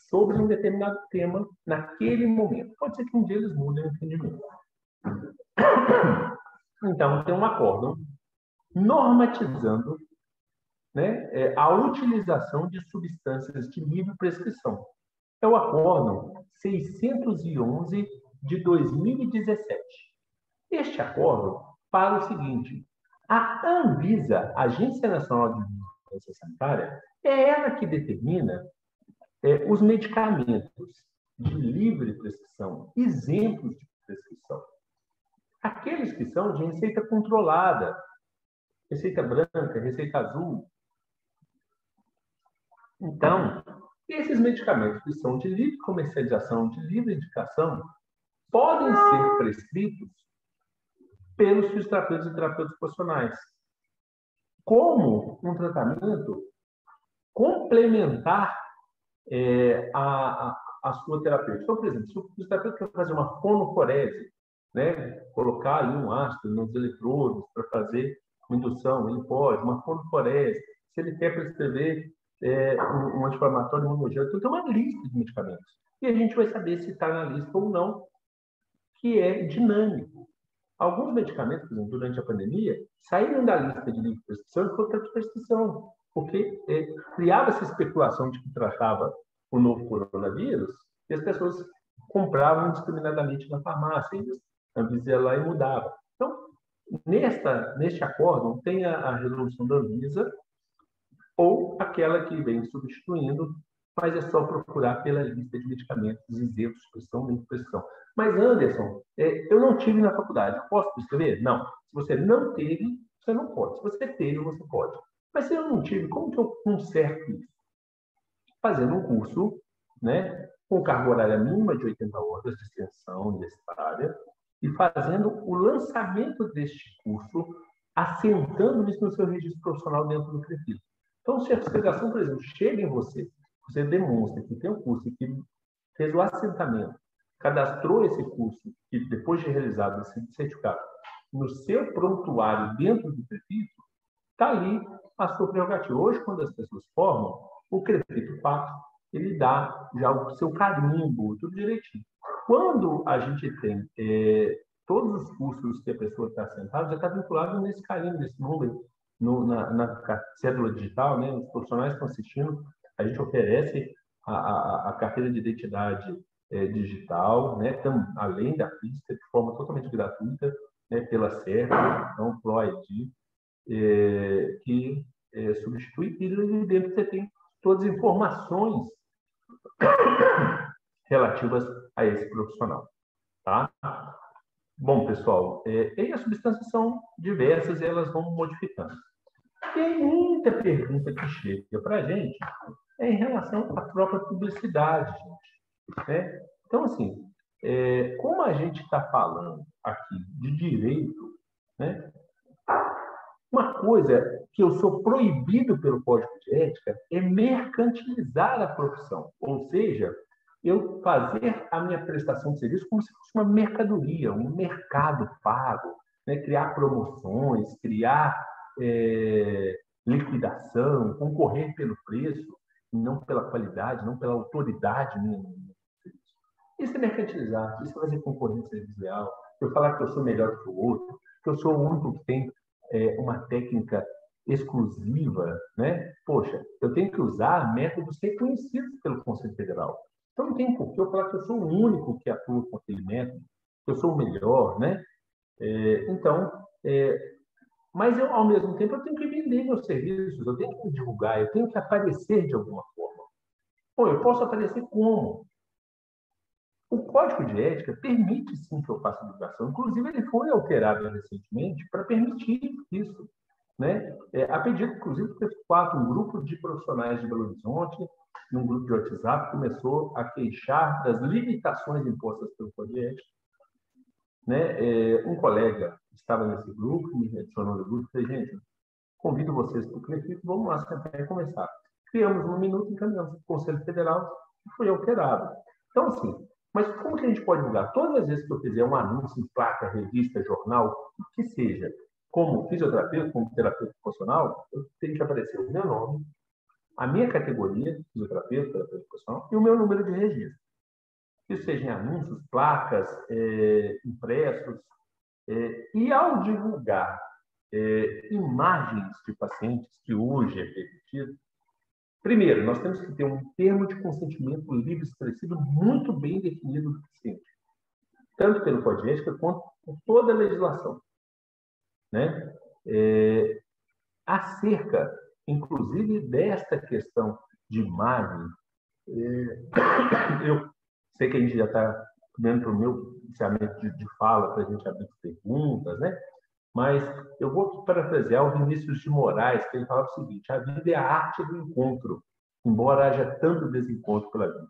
sobre um determinado tema naquele momento. Pode ser que um dia eles mudem o entendimento. Então, tem um acórdão normatizando a utilização de substâncias de livre prescrição. É o acórdão 611 de 2017. Este acordo fala o seguinte: a Anvisa, Agência Nacional de Vigilância Sanitária, é ela que determina os medicamentos de livre prescrição, exemplos de prescrição. Aqueles que são de receita controlada, receita branca, receita azul. Então, esses medicamentos que são de livre comercialização, de livre indicação, podem ser prescritos pelos fisioterapeutas e terapeutas ocupacionais como um tratamento complementar a sua terapêutica. Então, por exemplo, se o fisioterapeuta quer fazer uma fonoforese, né, colocar ali um ácido nos eletrodos para fazer uma indução, ele pode, uma fonoforese. Se ele quer prescrever um anti-inflamatório imunológico, então tem uma lista de medicamentos. E a gente vai saber se está na lista ou não, que é dinâmico. Alguns medicamentos, por exemplo, durante a pandemia, saíram da lista de livre prescrição e foram de prescrição, porque criava-se especulação de que tratava o novo coronavírus e as pessoas compravam indiscriminadamente na farmácia, e a Anvisa ia lá e mudava. Então, neste acordo, tem a resolução da Anvisa ou aquela que vem substituindo, mas é só procurar pela lista de medicamentos isentos de prescrição, livre prescrição. Mas, Anderson, eu não tive na faculdade, eu posso prescrever? Não. Se você não teve, você não pode. Se você teve, você pode. Mas se eu não tive, como que eu conserto isso? Fazendo um curso, né, com carga horária mínima de 80 horas de extensão universitária e fazendo o lançamento deste curso, assentando isso no seu registro profissional dentro do CREFIS. Então, se a fiscalização, por exemplo, chega em você, você demonstra que tem um curso e que fez o assentamento, cadastrou esse curso e depois de realizado esse certificado no seu prontuário dentro do CREFIS, está ali a sua prerrogativa. Hoje, quando as pessoas formam, o CREFIS 4, ele dá já o seu carimbo, tudo direitinho. Quando a gente tem todos os cursos que a pessoa está assentada, já está vinculado nesse carimbo, nesse número, na cédula digital, né? Os profissionais estão assistindo, a gente oferece a carteira de identidade digital, né? Então, além da pista, de forma totalmente gratuita, né? Pela CERF, então, ProID, que substitui, e dentro você tem todas as informações relativas a esse profissional. Tá? Bom, pessoal, e as substâncias são diversas e elas vão modificando. Tem muita pergunta que chega para a gente em relação à própria publicidade, gente. Né? Então, assim, como a gente está falando aqui de direito, né? Uma coisa que eu sou proibido pelo Código de Ética é mercantilizar a profissão, ou seja, eu fazer a minha prestação de serviço como se fosse uma mercadoria, um mercado pago, né? Criar promoções, criar liquidação, concorrer pelo preço, não pela qualidade, não pela autoridade minha. Isso é mercantilizar, isso é fazer concorrência desleal, eu falar que eu sou melhor que o outro, que eu sou o único que tem uma técnica exclusiva, né? Poxa, eu tenho que usar métodos reconhecidos pelo Conselho Federal. Então, não tem por que eu falar que eu sou o único que atua com aquele método, que eu sou o melhor, né? Mas eu, ao mesmo tempo, eu tenho que vender meus serviços, eu tenho que me divulgar, eu tenho que aparecer de alguma forma. Bom, eu posso aparecer como? O Código de Ética permite, sim, que eu faça divulgação. Inclusive, ele foi alterado recentemente para permitir isso. Né? A pedido, inclusive, do CREFIS, um grupo de profissionais de Belo Horizonte, num grupo de WhatsApp, começou a queixar das limitações impostas pelo Código de Ética. Né? Um colega estava nesse grupo, me adicionou no grupo, e falei, gente, convido vocês para o CREFIS, vamos lá sentar e conversar. Criamos um minuto, encaminhamos para o Conselho Federal e foi alterado. Então, assim, mas como que a gente pode divulgar? Todas as vezes que eu fizer um anúncio em placa, revista, jornal, o que seja, como fisioterapeuta, como terapeuta ocupacional, eu tenho que aparecer o meu nome, a minha categoria, fisioterapeuta, terapeuta ocupacional, e o meu número de registro. Isso seja em anúncios, placas, impressos. E ao divulgar imagens de pacientes, que hoje é permitido, primeiro, nós temos que ter um termo de consentimento livre expressivo muito bem definido do paciente. tanto pelo Código de Ética quanto por toda a legislação, né? Acerca, inclusive, desta questão de imagem, eu sei que a gente já está dentro do meu iniciamento de fala para a gente abrir perguntas, né? Mas eu vou parafrasear o Vinícius de Moraes, que ele falava o seguinte: a vida é a arte do encontro, embora haja tanto desencontro pela vida.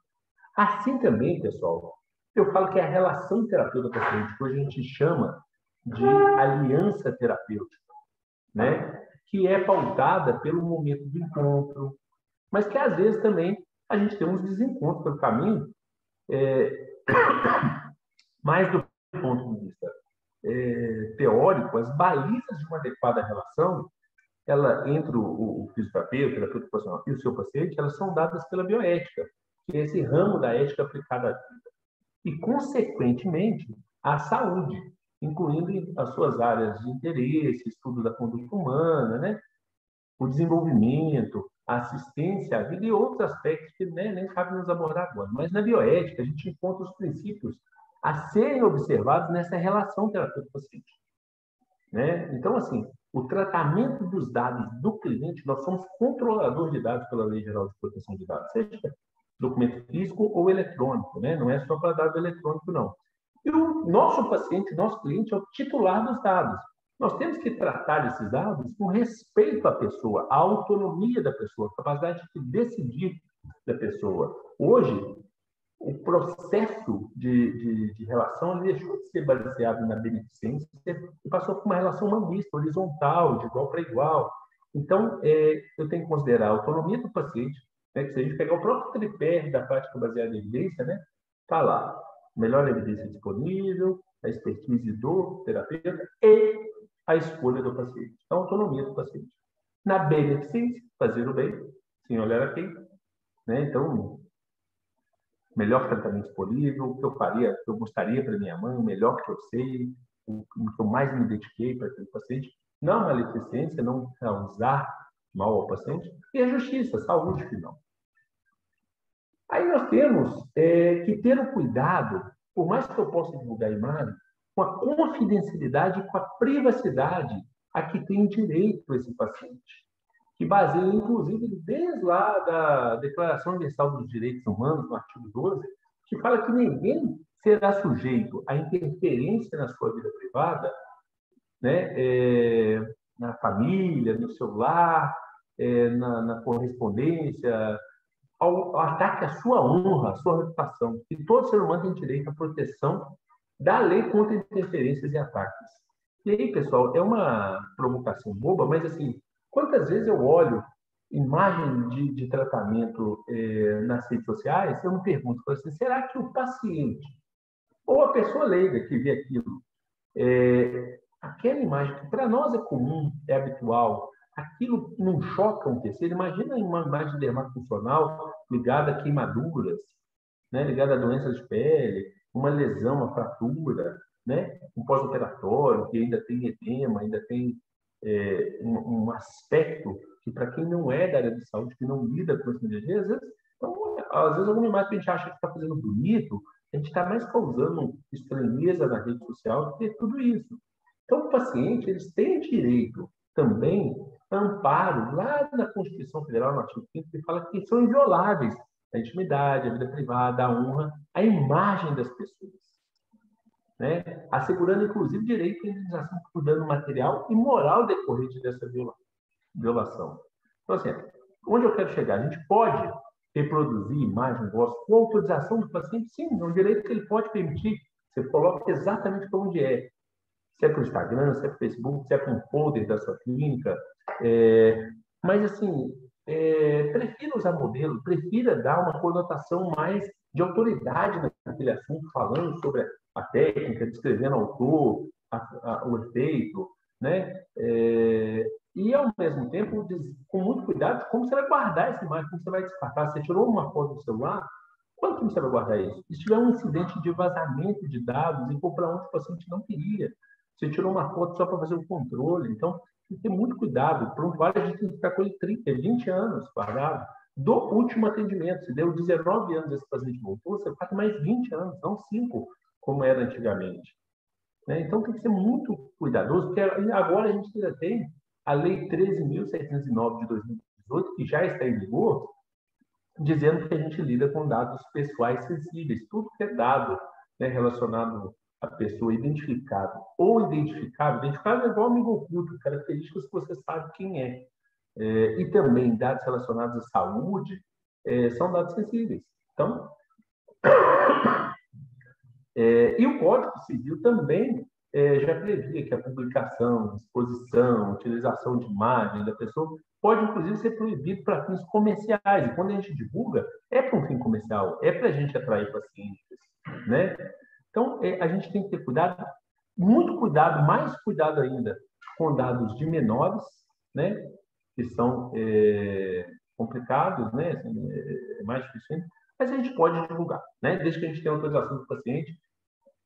Assim também, pessoal, eu falo que a relação terapeuta-paciente, que hoje a gente chama de aliança terapêutica, né? Que é pautada pelo momento do encontro, mas que às vezes também a gente tem uns desencontros pelo caminho, mais do ponto de vista teórico, as balizas de uma adequada relação, ela entre o fisioterapeuta, o terapeuta ocupacional e o seu paciente, elas são dadas pela bioética, que é esse ramo da ética aplicada à vida. E, consequentemente, à saúde, incluindo as suas áreas de interesse, estudo da conduta humana, né? O desenvolvimento, a assistência à vida e outros aspectos que, né, nem cabe nos abordar agora. Mas na bioética, a gente encontra os princípios a serem observados nessa relação terapeuta-paciente, né? Então, assim, o tratamento dos dados do cliente, nós somos controladores de dados pela Lei Geral de Proteção de Dados, seja documento físico ou eletrônico, né? Não é só para dado eletrônico, não. E o nosso paciente, nosso cliente, é o titular dos dados. Nós temos que tratar esses dados com respeito à pessoa, à autonomia da pessoa, a capacidade de decidir da pessoa. Hoje, o processo de relação deixou de ser baseado na beneficência e passou por uma relação humanista, horizontal, de igual para igual. Então, eu tenho que considerar a autonomia do paciente, né, que se a gente pegar o próprio tripé da prática baseada em evidência, né, está lá, melhor evidência disponível, a expertise do terapeuta e a escolha do paciente, a autonomia do paciente. Na beneficência, fazer o bem, sem olhar a quem, né? Então, melhor tratamento disponível, o que eu faria, o que eu gostaria para minha mãe, o melhor que eu sei, o que eu mais me dediquei para aquele paciente, não a maleficência, não causar mal ao paciente, e a justiça, a saúde final. Aí nós temos que ter o cuidado, por mais que eu possa divulgar a imagem, com a confidencialidade e com a privacidade a que tem direito esse paciente, que baseia, inclusive, desde lá da Declaração Universal dos Direitos Humanos, no artigo 12, que fala que ninguém será sujeito à interferência na sua vida privada, né, na família, no seu lar, na correspondência, ao ataque à sua honra, à sua reputação. E todo ser humano tem direito à proteção da lei contra interferências e ataques. E aí, pessoal, é uma provocação boba, mas assim, quantas vezes eu olho imagem de tratamento nas redes sociais, eu me pergunto assim, será que o paciente ou a pessoa leiga que vê aquilo, aquela imagem que para nós é comum, é habitual, aquilo não choca um terceiro? Imagina uma imagem dermatofuncional ligada a queimaduras, né, ligada a doenças de pele, uma lesão, uma fratura, né, um pós-operatório que ainda tem edema, ainda tem um aspecto que, para quem não é da área de saúde, que não lida com essa energia, às vezes alguma imagem que a gente acha que está fazendo bonito, a gente está mais causando estranheza na rede social do que tudo isso. Então, o paciente, eles têm direito também a amparo lá na Constituição Federal, no artigo 5º, que fala que são invioláveis a intimidade, a vida privada, a honra, a imagem das pessoas, né? Assegurando, inclusive, direito à indenização por dano material e moral decorrente dessa violação. Então, assim, onde eu quero chegar? A gente pode reproduzir imagem, voz, com autorização do paciente? Sim, é um direito que ele pode permitir. Você coloca exatamente para onde é. Se é para o Instagram, se é para o Facebook, se é para um folder da sua clínica. Mas, assim, prefira usar modelo, prefira dar uma conotação mais de autoridade naquele assunto, falando sobre a técnica, descrevendo o autor, o efeito, né? E, ao mesmo tempo, com muito cuidado, como você vai guardar essa imagem, como você vai descartar. Você tirou uma foto do celular, quanto tempo você vai guardar isso? E se tiver um incidente de vazamento de dados e for para onde o paciente não queria, você tirou uma foto só para fazer o controle. Então, tem que ter muito cuidado. Para um usuário, a gente tem que ficar com ele 30, 20 anos guardado do último atendimento. Se deu 19 anos esse paciente voltou, você fica com mais 20 anos, não 5. como era antigamente. Né? Então, tem que ser muito cuidadoso, porque agora a gente ainda tem a Lei 13.709 de 2018, que já está em vigor, dizendo que a gente lida com dados pessoais sensíveis. Tudo que é dado, né, relacionado à pessoa identificado ou identificável é igual amigo oculto, características que você sabe quem é. E também dados relacionados à saúde são dados sensíveis. Então, e o Código Civil também já previa que a publicação, exposição, utilização de imagem da pessoa pode, inclusive, ser proibido para fins comerciais. E quando a gente divulga, é para um fim comercial, é para a gente atrair pacientes, né? Então, a gente tem que ter cuidado, muito cuidado, mais cuidado ainda com dados de menores, né? Que são complicados, né? Assim, é mais difícil ainda, mas a gente pode divulgar, né? Desde que a gente tenha autorização do paciente,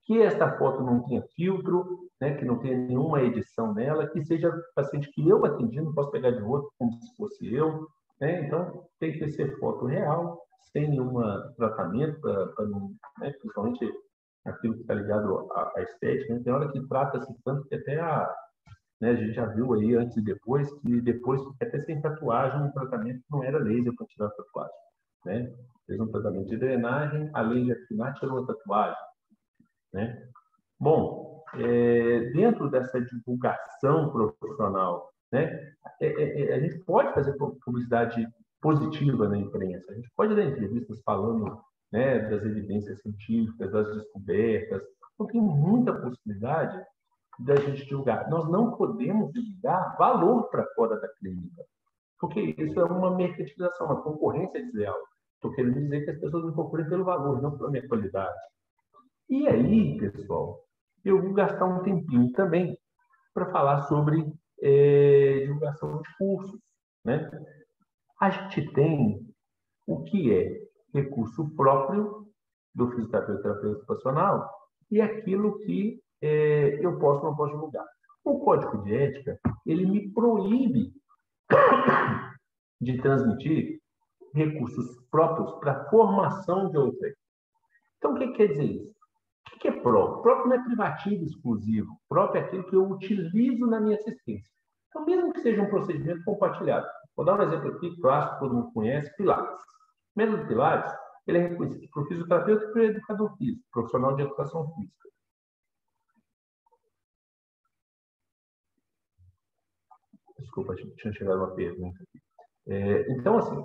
que esta foto não tenha filtro, né? Que não tenha nenhuma edição nela, que seja paciente que eu atendi, não posso pegar de outro como se fosse eu, né? Então, tem que ser foto real, sem nenhum tratamento, né? Principalmente aquilo que está ligado à estética, né? Tem hora que trata-se tanto que até né, a gente já viu aí antes e depois, que depois, até sem tatuagem, um tratamento não era laser para tirar a tatuagem, né? Fez um tratamento de drenagem, além de afinar, tirou a tatuagem, né? Bom, dentro dessa divulgação profissional, né, a gente pode fazer publicidade positiva na imprensa, a gente pode dar entrevistas falando, né, das evidências científicas, das descobertas, então tem muita possibilidade da gente divulgar. Nós não podemos divulgar valor para fora da clínica, porque isso é uma mercantilização, uma concorrência desleal. Estou querendo dizer que as pessoas me procurem pelo valor, não pela minha qualidade. E aí, pessoal, eu vou gastar um tempinho também para falar sobre divulgação de cursos, né? A gente tem o que é recurso próprio do fisioterapeuta ocupacional e aquilo que eu posso ou não posso divulgar. O Código de Ética, ele me proíbe de transmitir recursos próprios para formação de outra. Então, o que quer dizer isso? O que é próprio? Próprio não é privativo exclusivo. Próprio é aquilo que eu utilizo na minha assistência. Então, mesmo que seja um procedimento compartilhado. Vou dar um exemplo aqui, clássico, todo mundo conhece, Pilates. O método Pilates, ele é reconhecido para o fisioterapeuta e para o educador físico, profissional de educação física. Desculpa, tinha chegado uma pergunta aqui. Então, assim,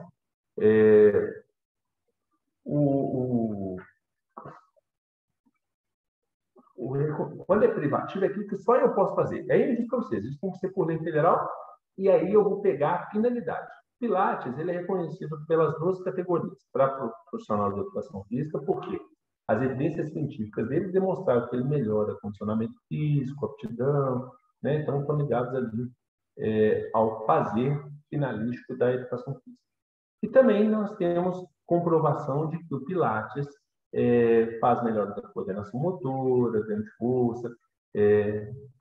quando é privativo, é aquilo que só eu posso fazer. Aí eu digo para vocês, isso tem que ser por lei federal, e aí eu vou pegar a finalidade. Pilates, ele é reconhecido pelas duas categorias, para profissional de educação física, porque as evidências científicas dele demonstraram que ele melhora condicionamento físico, aptidão, né? Então estão ligados ali ao fazer finalístico da educação física. E também nós temos comprovação de que o Pilates faz melhora da coordenação motora, ganho de força,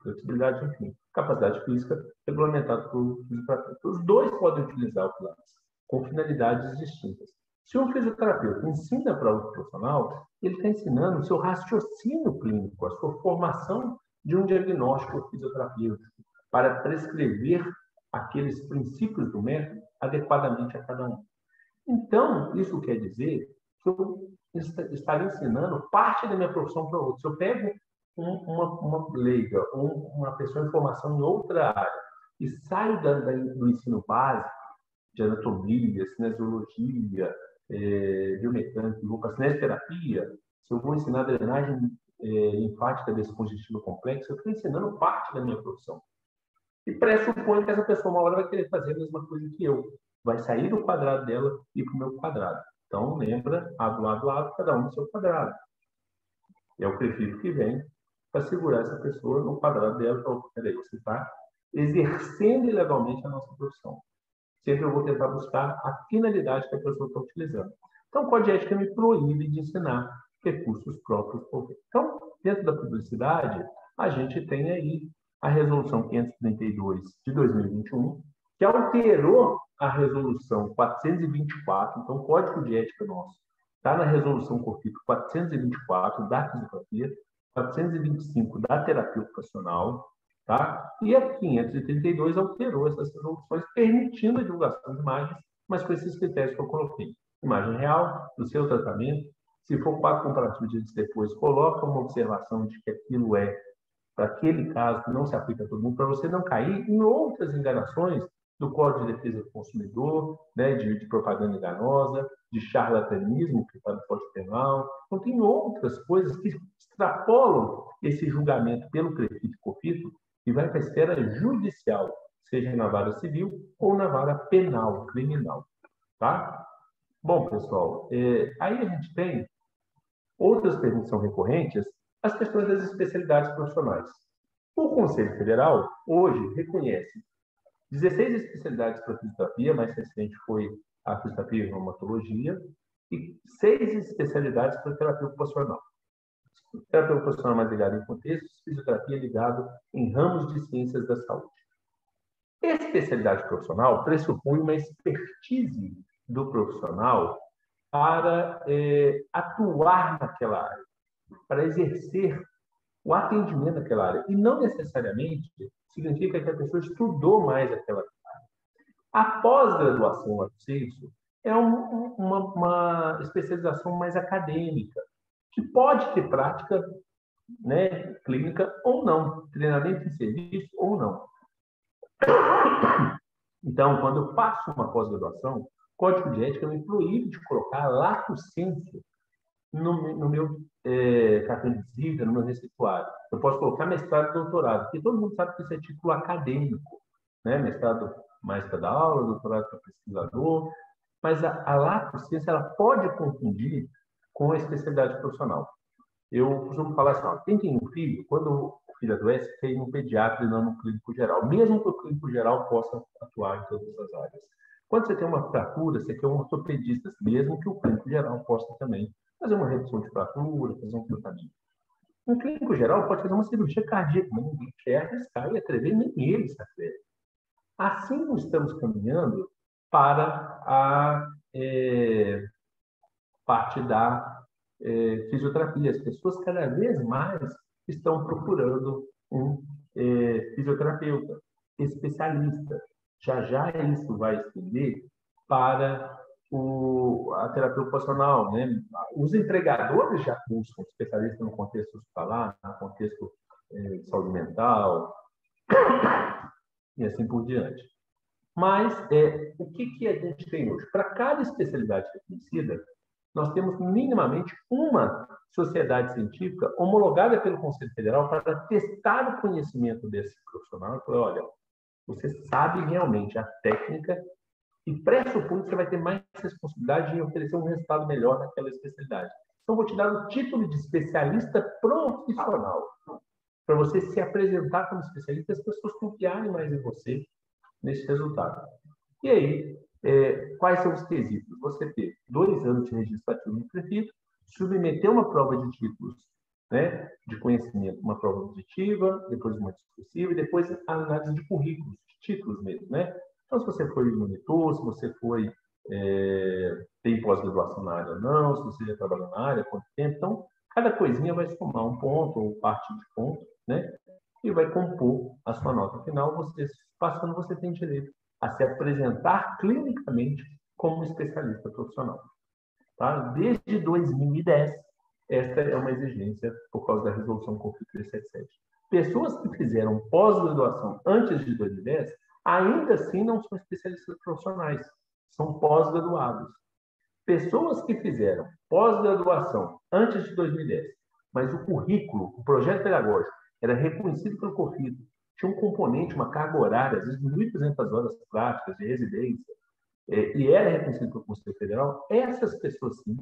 flexibilidade, enfim, capacidade física regulamentada por fisioterapeuta. Os dois podem utilizar o Pilates com finalidades distintas. Se um fisioterapeuta ensina para outro profissional, ele está ensinando o seu raciocínio clínico, a sua formação de um diagnóstico fisioterapêutico, para prescrever aqueles princípios do método adequadamente a cada um. Então, isso quer dizer que eu estaria ensinando parte da minha profissão para outro. Se eu pego uma leiga, uma pessoa em formação em outra área, e saio do ensino básico, de anatomia, cinesiologia, biomecânica, cinesioterapia, se eu vou ensinar drenagem linfática desse conjuntivo complexo, eu estou ensinando parte da minha profissão. E pressupõe que essa pessoa uma hora vai querer fazer a mesma coisa que eu. Vai sair do quadrado dela e ir para o meu quadrado. Então, lembra, lado, cada um no seu quadrado. É o prefiro que vem para segurar essa pessoa no quadrado dela. Então, peraí, você está exercendo ilegalmente a nossa profissão. Sempre eu vou tentar buscar a finalidade que a pessoa está utilizando. Então, o Código de Ética me proíbe de ensinar recursos próprios. Então, dentro da publicidade, a gente tem aí a Resolução 532 de 2021, que alterou a Resolução 424, então o Código de Ética nosso Está na resolução COFIT 424 da fisioterapia, 425 da terapia ocupacional, tá? E a 532 alterou essas resoluções, permitindo a divulgação de imagens, mas com esses critérios que eu coloquei. Imagem real do seu tratamento. Se for quadro comparativo de dias depois, coloca uma observação de que aquilo é para aquele caso que não se aplica a todo mundo, para você não cair em outras enganações do Código de Defesa do Consumidor, né, de propaganda enganosa, de charlatanismo, que está no Código Penal. Então, tem outras coisas que extrapolam esse julgamento pelo CREFIT e COFIT e vai para a esfera judicial, seja na vara civil ou na vara penal, criminal. Tá? Bom, pessoal, aí a gente tem outras perguntas são recorrentes, as questões das especialidades profissionais. O Conselho Federal, hoje, reconhece 16 especialidades para fisioterapia, mais recente foi a fisioterapia e reumatologia, e 6 especialidades para terapia ocupacional. Terapia ocupacional mais ligada em contextos, fisioterapia ligado em ramos de ciências da saúde. Especialidade profissional pressupõe uma expertise do profissional para atuar naquela área, para exercer o atendimento naquela área. E não necessariamente significa que a pessoa estudou mais aquela área. A pós-graduação no senso é uma especialização mais acadêmica, que pode ter prática, né, clínica ou não, treinamento em serviço ou não. Então, quando eu faço uma pós-graduação, o Código de Ética me proíbe de colocar lato sensu no meu cartão de visita, no meu receituário. Eu posso colocar mestrado e doutorado, porque todo mundo sabe que isso é título acadêmico, né? Mestrado mais para dar aula, doutorado para pesquisador, mas a lato sensu ela pode confundir com a especialidade profissional. Eu costumo falar assim, ó, quem tem um filho, quando o filho adoece, tem um pediatra e não no clínico geral, mesmo que o clínico geral possa atuar em todas as áreas. Quando você tem uma fratura, você quer um ortopedista, mesmo que o clínico geral possa também fazer uma redução de fratura, fazer um tratamento. Um clínico geral pode fazer uma cirurgia cardíaca, mas ninguém quer arriscar e atrever, nem ele se atreve. Assim, estamos caminhando para a parte da fisioterapia. As pessoas cada vez mais estão procurando um fisioterapeuta, especialista. Já isso vai estender para a terapia ocupacional, né? Os empregadores já buscam especialistas no contexto hospitalar, no contexto de saúde mental e assim por diante. Mas o que a gente tem hoje? Para cada especialidade reconhecida, nós temos minimamente uma sociedade científica homologada pelo Conselho Federal para testar o conhecimento desse profissional e falar, olha, você sabe realmente a técnica e pressupõe que você vai ter mais responsabilidade em oferecer um resultado melhor naquela especialidade. Então, vou te dar o título de especialista profissional, para você se apresentar como especialista e as pessoas confiarem mais em você nesse resultado. E aí, quais são os quesitos? Você ter 2 anos de registro ativo no CREFIT, submeter uma prova de títulos, né, de conhecimento, uma prova objetiva, depois uma discursiva e depois a análise de currículos, de títulos mesmo, né? Então, se você foi monitor, se você tem pós-graduação na área ou não, se você já trabalhou na área, quanto tempo. Então, cada coisinha vai somar um ponto ou parte de ponto, né? E vai compor a sua nota final. Você, passando, você tem direito a se apresentar clinicamente como especialista profissional. Tá? Desde 2010, esta é uma exigência por causa da resolução COFIT 377. Pessoas que fizeram pós-graduação antes de 2010, ainda assim não são especialistas profissionais, são pós-graduados. Pessoas que fizeram pós-graduação antes de 2010, mas o currículo, o projeto pedagógico, era reconhecido pelo COFIT, tinha um componente, uma carga horária, às vezes 1.200 horas práticas de residência, e era reconhecido pelo Conselho Federal, essas pessoas, sim,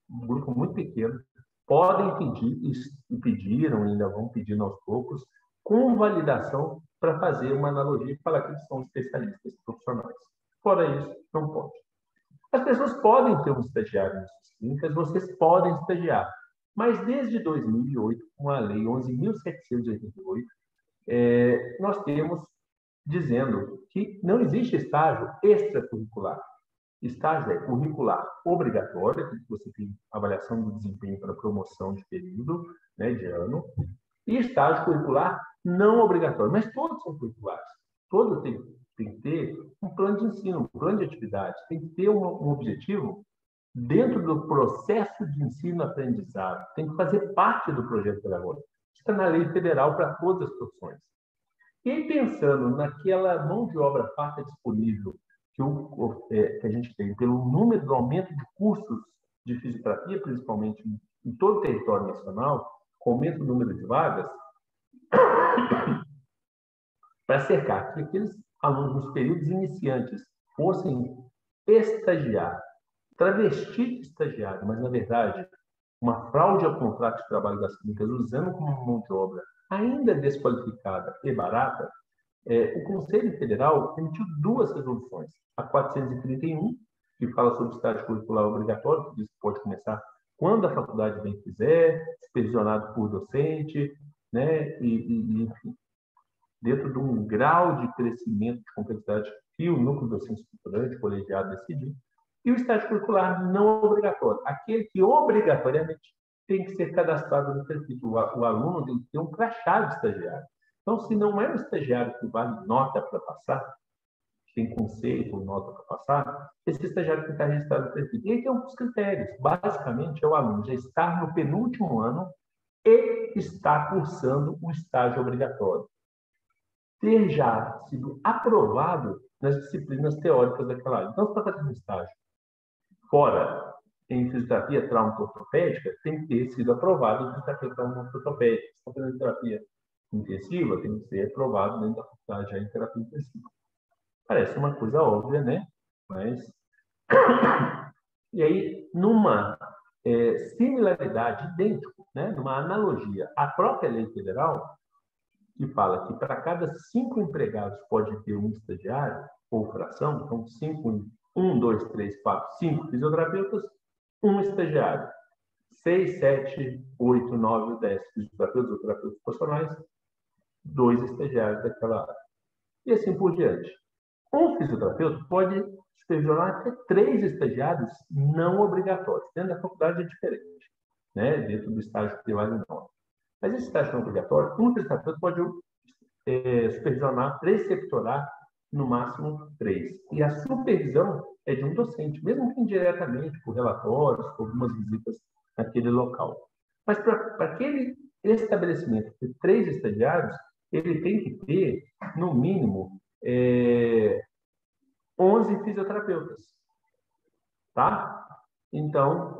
um grupo muito pequeno, podem pedir, e pediram, ainda vão pedindo aos poucos, com validação para fazer uma analogia e falar que eles são especialistas profissionais. Fora isso, não pode. As pessoas podem ter um estagiário nas suas clínicas, vocês podem estagiar, mas desde 2008, com a Lei 11.788, nós temos dizendo que não existe estágio extracurricular. Estágio é curricular obrigatório, que você tem avaliação do desempenho para promoção de período, né, de ano, e estágio curricular não obrigatório, mas todos são curriculares. Todos tem que ter um plano de ensino, um plano de atividade, tem que ter um objetivo dentro do processo de ensino-aprendizado, tem que fazer parte do projeto pedagógico. Está na lei federal para todas as profissões. E aí, pensando naquela mão de obra farta disponível que a gente tem, pelo número do aumento de cursos de fisioterapia, principalmente em todo o território nacional, com aumento do número de vagas, para cercar que aqueles alunos nos períodos iniciantes fossem estagiar, travesti de estagiário, mas, na verdade, uma fraude ao contrato de trabalho das clínicas, usando como mão de obra ainda desqualificada e barata, o Conselho Federal emitiu 2 resoluções. A 431, que fala sobre estágio curricular obrigatório, que diz que pode começar quando a faculdade bem quiser, supervisionado por docente, né? Enfim, dentro de um grau de crescimento de complexidade que o núcleo docente estruturante, colegiado, decidir. E o estágio curricular não obrigatório, aquele que obrigatoriamente tem que ser cadastrado no perfil. O aluno tem que ter um crachá de estagiário. Então, se não é um estagiário que vale nota para passar, tem conceito ou nota para passar, esse estagiário tem que estar registrado no perfil. E aí tem alguns critérios. Basicamente, é o aluno já estar no penúltimo ano e estar cursando o estágio obrigatório. Ter já sido aprovado nas disciplinas teóricas daquela área. Então, para fazer um estágio fora em fisioterapia traumato-ortopédica, tem que ter sido aprovado em fisioterapia traumato-ortopédica. Se está fazendo terapia intensiva, tem que ser aprovado dentro da faculdade já em terapia intensiva. Parece uma coisa óbvia, né? Mas... E aí, numa similaridade, idêntico, né? Numa analogia, a própria lei federal, que fala que para cada 5 empregados pode ter um estagiário, ou fração, então 5, 1, 2, 3, 4, 5 fisioterapeutas, 1 estagiário. 6, 7, 8, 9, 10 fisioterapeutas ou terapeutas profissionais, 2 estagiários daquela área. E assim por diante. Um fisioterapeuta pode supervisionar até 3 estagiários não obrigatórios. Dentro da faculdade é diferente, né? Dentro do estágio que vale não. Mas esse estágio não obrigatório, um fisioterapeuta pode supervisionar, preceptorar no máximo 3. E a supervisão é de um docente, mesmo que indiretamente, por relatórios, por algumas visitas naquele local. Mas para aquele estabelecimento de 3 estagiários, ele tem que ter, no mínimo, 11 fisioterapeutas. Tá? Então,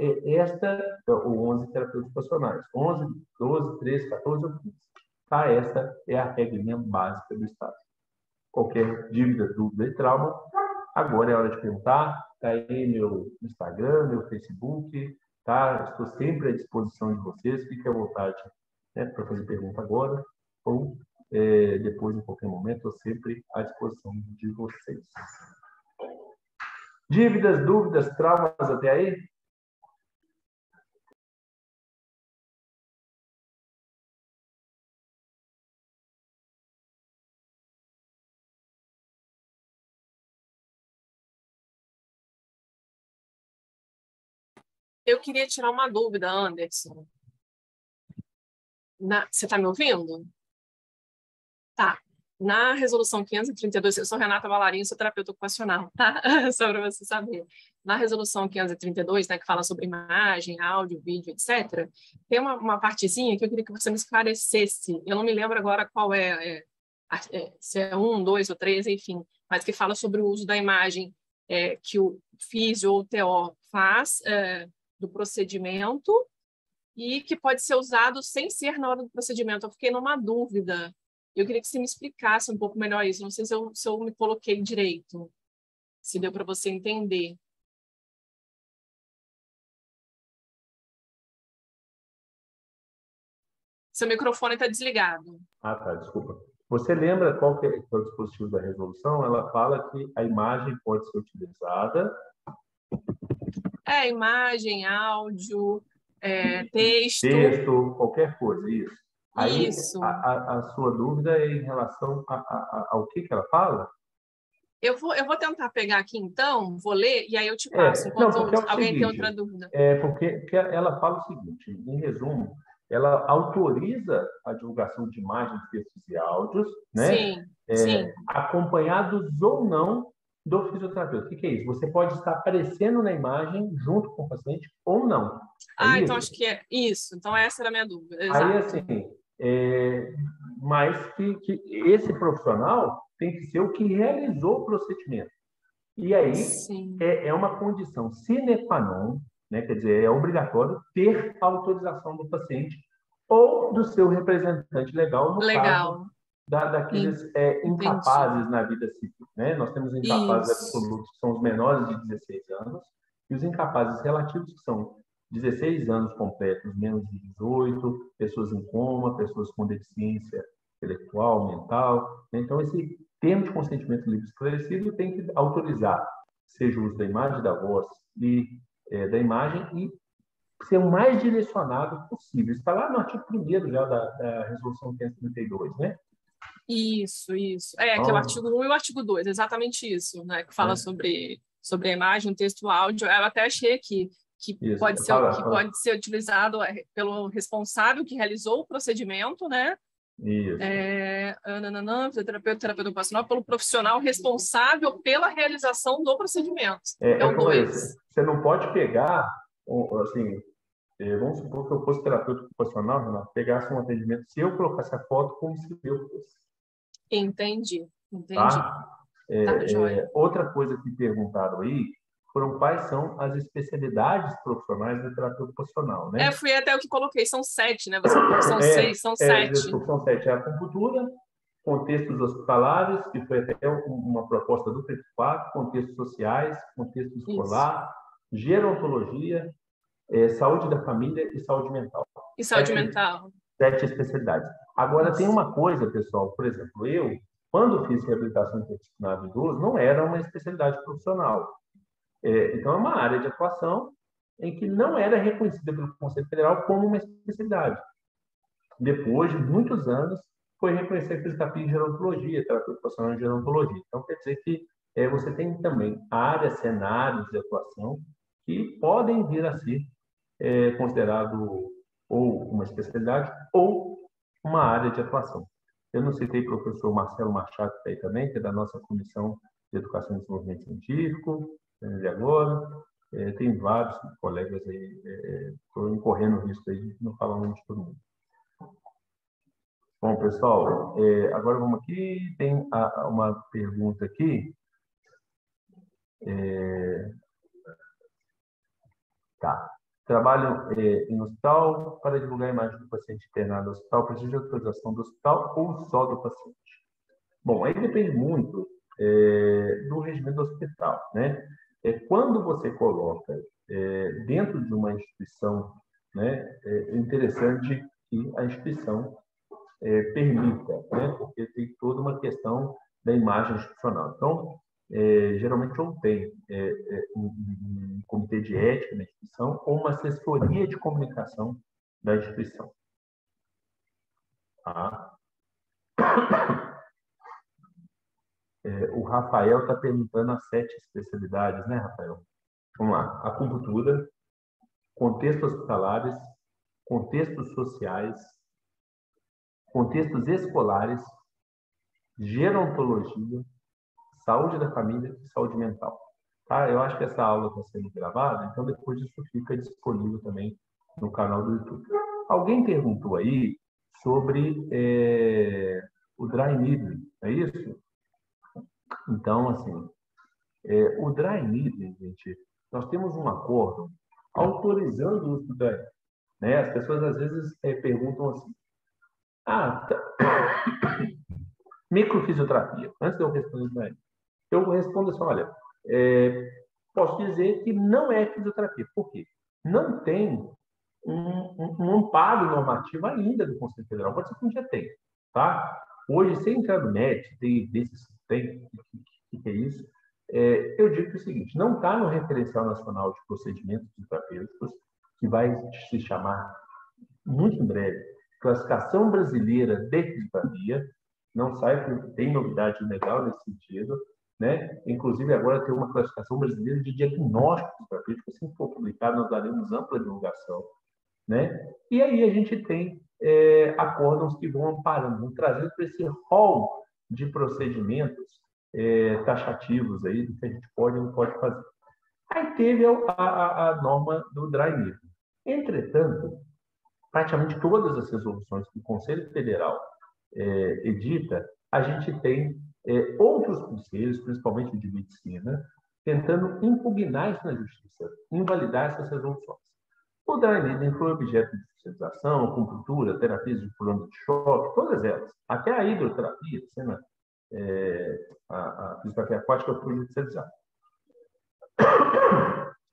ou 11 terapeutas profissionais. 11, 12, 13, 14 ou 15. Tá? Essa é a regrinha básica do estágio. Qualquer dúvida e trauma, agora é hora de perguntar. Está aí meu Instagram, meu Facebook. Tá? Estou sempre à disposição de vocês. Fique à vontade, né, para fazer pergunta agora ou depois, em qualquer momento. Estou sempre à disposição de vocês. Dívidas, dúvidas, traumas até aí? Eu queria tirar uma dúvida, Anderson. Você está me ouvindo? Tá. Na resolução 532, eu sou Renata Valarinho, sou terapeuta ocupacional, tá? Só para você saber. Na resolução 532, né, que fala sobre imagem, áudio, vídeo, etc., tem uma partezinha que eu queria que você me esclarecesse. Eu não me lembro agora qual se é 1, 2 ou 3, enfim, mas que fala sobre o uso da imagem que o fisio ou o TO faz do procedimento e que pode ser usado sem ser na hora do procedimento. Eu fiquei numa dúvida. Eu queria que você me explicasse um pouco melhor isso. Não sei se eu me coloquei direito, se deu para você entender. Seu microfone está desligado. Ah, tá, desculpa. Você lembra qual que é o dispositivo da resolução? Ela fala que a imagem pode ser utilizada... Imagem, áudio, texto. Texto, qualquer coisa, isso. Aí, isso. a sua dúvida é em relação ao que ela fala? Eu vou tentar pegar aqui, então, vou ler, e aí eu te passo, enquanto porque é o alguém tem seguinte, outra dúvida. porque ela fala o seguinte, em resumo, ela autoriza a divulgação de imagens, textos e áudios, né? Sim. Acompanhados ou não do fisioterapeuta. O que é isso? Você pode estar aparecendo na imagem junto com o paciente ou não. Então acho que é isso. Então essa era a minha dúvida. Exato. Aí, assim, mas que esse profissional tem que ser o que realizou o procedimento. E aí é uma condição sine qua non, né? Quer dizer, é obrigatório ter a autorização do paciente ou do seu representante legal, no caso daqueles incapazes na vida civil. Né? Nós temos incapazes absolutos, que são os menores de 16 anos, e os incapazes relativos, que são 16 anos completos, menos de 18, pessoas em coma, pessoas com deficiência intelectual, mental. Então, esse termo de consentimento livre esclarecido tem que autorizar, seja o uso da imagem, da voz e da imagem, e ser o mais direcionado possível. Isso está lá no artigo 1º já da Resolução 532, né? Isso. Que é o artigo 1 e o artigo 2, exatamente isso, né? Que fala sobre a imagem, o texto, o áudio. Eu até achei que pode ser utilizado pelo responsável que realizou o procedimento, né? Isso. Fisioterapeuta ocupacional, pelo profissional responsável pela realização do procedimento. Você não pode pegar, assim, vamos supor que eu fosse terapeuta ocupacional, Renato, pegasse um atendimento, se eu colocasse a foto como se eu fosse. Entendi. Tá? Outra coisa que perguntaram aí foram quais são as especialidades profissionais da terapia ocupacional, né? Fui até o que coloquei, são 7, né? Você falou que são 6, são 7. São 7. É a acupuntura, contextos hospitalares, que foi até uma proposta do PT4, contextos sociais, contexto escolar, gerontologia, saúde da família e saúde mental. E saúde mental. 7 especialidades. Agora, tem uma coisa, pessoal, por exemplo, eu, quando fiz reabilitação interdisciplinar de idoso, não era uma especialidade profissional. Então, é uma área de atuação em que não era reconhecida pelo Conselho Federal como uma especialidade. Depois de muitos anos, foi reconhecida a fisioterapia em gerontologia, terapia ocupacional em gerontologia. Então, quer dizer que você tem também áreas, cenários de atuação que podem vir a ser considerado ou uma especialidade ou uma área de atuação. Eu não citei o professor Marcelo Machado, que está aí também, que é da nossa Comissão de Educação e Desenvolvimento Científico, de agora. Tem vários colegas aí, estou incorrendo o risco aí de não falar o nome de todo mundo. Bom, pessoal, agora vamos aqui, tem uma pergunta aqui. Tá. Trabalho em hospital para divulgar a imagem do paciente internado no hospital, precisa de autorização do hospital ou só do paciente? Bom, aí depende muito do regimento do hospital, né? Quando você coloca dentro de uma instituição, né, é interessante que a instituição permita, né? Porque tem toda uma questão da imagem institucional. Então, geralmente ou tem um comitê de ética na instituição ou uma assessoria de comunicação da instituição. Tá? O Rafael está perguntando as 7 especialidades, né, Rafael? Vamos lá. Acupuntura, contextos hospitalares, contextos sociais, contextos escolares, gerontologia, saúde da família e saúde mental. Tá? Eu acho que essa aula está sendo gravada, então depois isso fica disponível também no canal do YouTube. Alguém perguntou aí sobre o dry needling, é isso? Então, assim, o dry needling, gente, nós temos um acordo autorizando o uso do dry, né? As pessoas às vezes perguntam assim, microfisioterapia. Antes de eu responder isso aí, eu respondo assim, olha, posso dizer que não é fisioterapia. Por quê? Não tem um amparo normativo ainda do Conselho Federal. Pode ser que um dia tem, tá? Hoje, sem entrar no MET, tem o que é isso? Eu digo que é o seguinte, não está no Referencial Nacional de Procedimentos Terapêuticos, que vai se chamar, muito em breve, Classificação Brasileira de Fisioterapia. Não sai, porque tem novidade legal nesse sentido. né? Inclusive, agora tem uma classificação brasileira de diagnóstico terapêutico, assim que for publicado, nós daremos ampla divulgação, né? E aí a gente tem acórdãos que vão amparando, vão trazendo para esse rol de procedimentos taxativos aí do que a gente pode e não pode fazer. Aí teve a norma do dry needle. Entretanto, praticamente todas as resoluções que o Conselho Federal edita, a gente tem outros conselhos, principalmente de medicina, tentando impugnar isso na justiça, invalidar essas resoluções. O dry needling foi objeto de fiscalização, acupuntura, terapias de plano de choque, todas elas. Até a hidroterapia, a fisioterapia aquática foi judicializada.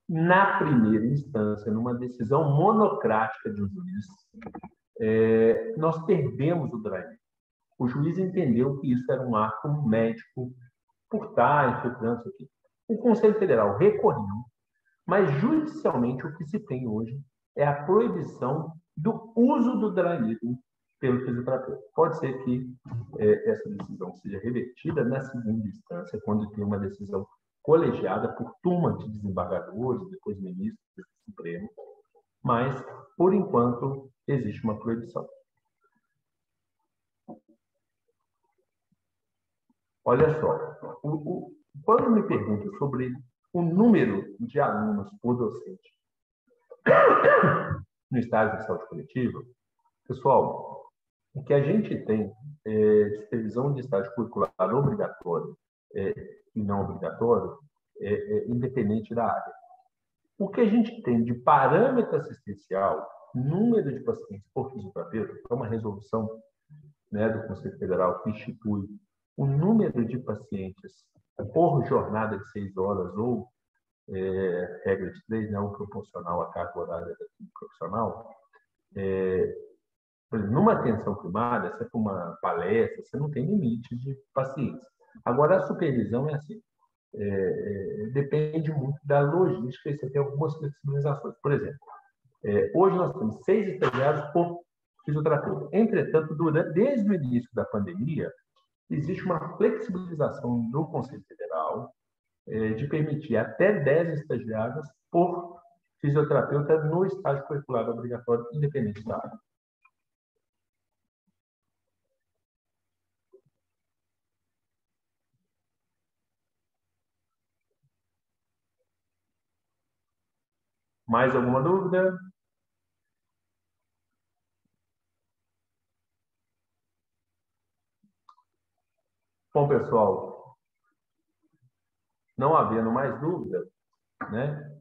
Na primeira instância, numa decisão monocrática de um juiz, nós perdemos o dry needling. O juiz entendeu que isso era um ato médico por estar infiltrando isso aqui. O Conselho Federal recorreu, mas judicialmente o que se tem hoje é a proibição do uso do dry needling pelo fisioterapeuta. Pode ser que essa decisão seja revertida na segunda instância, quando tem uma decisão colegiada por turma de desembargadores, depois ministros do Supremo, mas, por enquanto, existe uma proibição. Olha só, quando me perguntam sobre o número de alunos por docente no estágio de saúde coletiva, pessoal, o que a gente tem de supervisão de estágio curricular obrigatório e não obrigatório independente da área. O que a gente tem de parâmetro assistencial, número de pacientes por fisioterapeuta, é uma resolução, né, do Conselho Federal que institui o número de pacientes por jornada de 6 horas ou regra de 3, né, ou proporcional à carga horária do profissional. Por exemplo, numa atenção primária, se é para uma palestra, você não tem limite de pacientes. Agora, a supervisão é assim. Depende muito da logística e você tem algumas flexibilizações. Por exemplo, hoje nós temos 6 estagiários por fisioterapeuta. Entretanto, desde o início da pandemia, existe uma flexibilização no Conselho Federal de permitir até 10 estagiários por fisioterapeuta no estágio curricular obrigatório, independente da área. Mais alguma dúvida? Bom, pessoal, não havendo mais dúvida, né?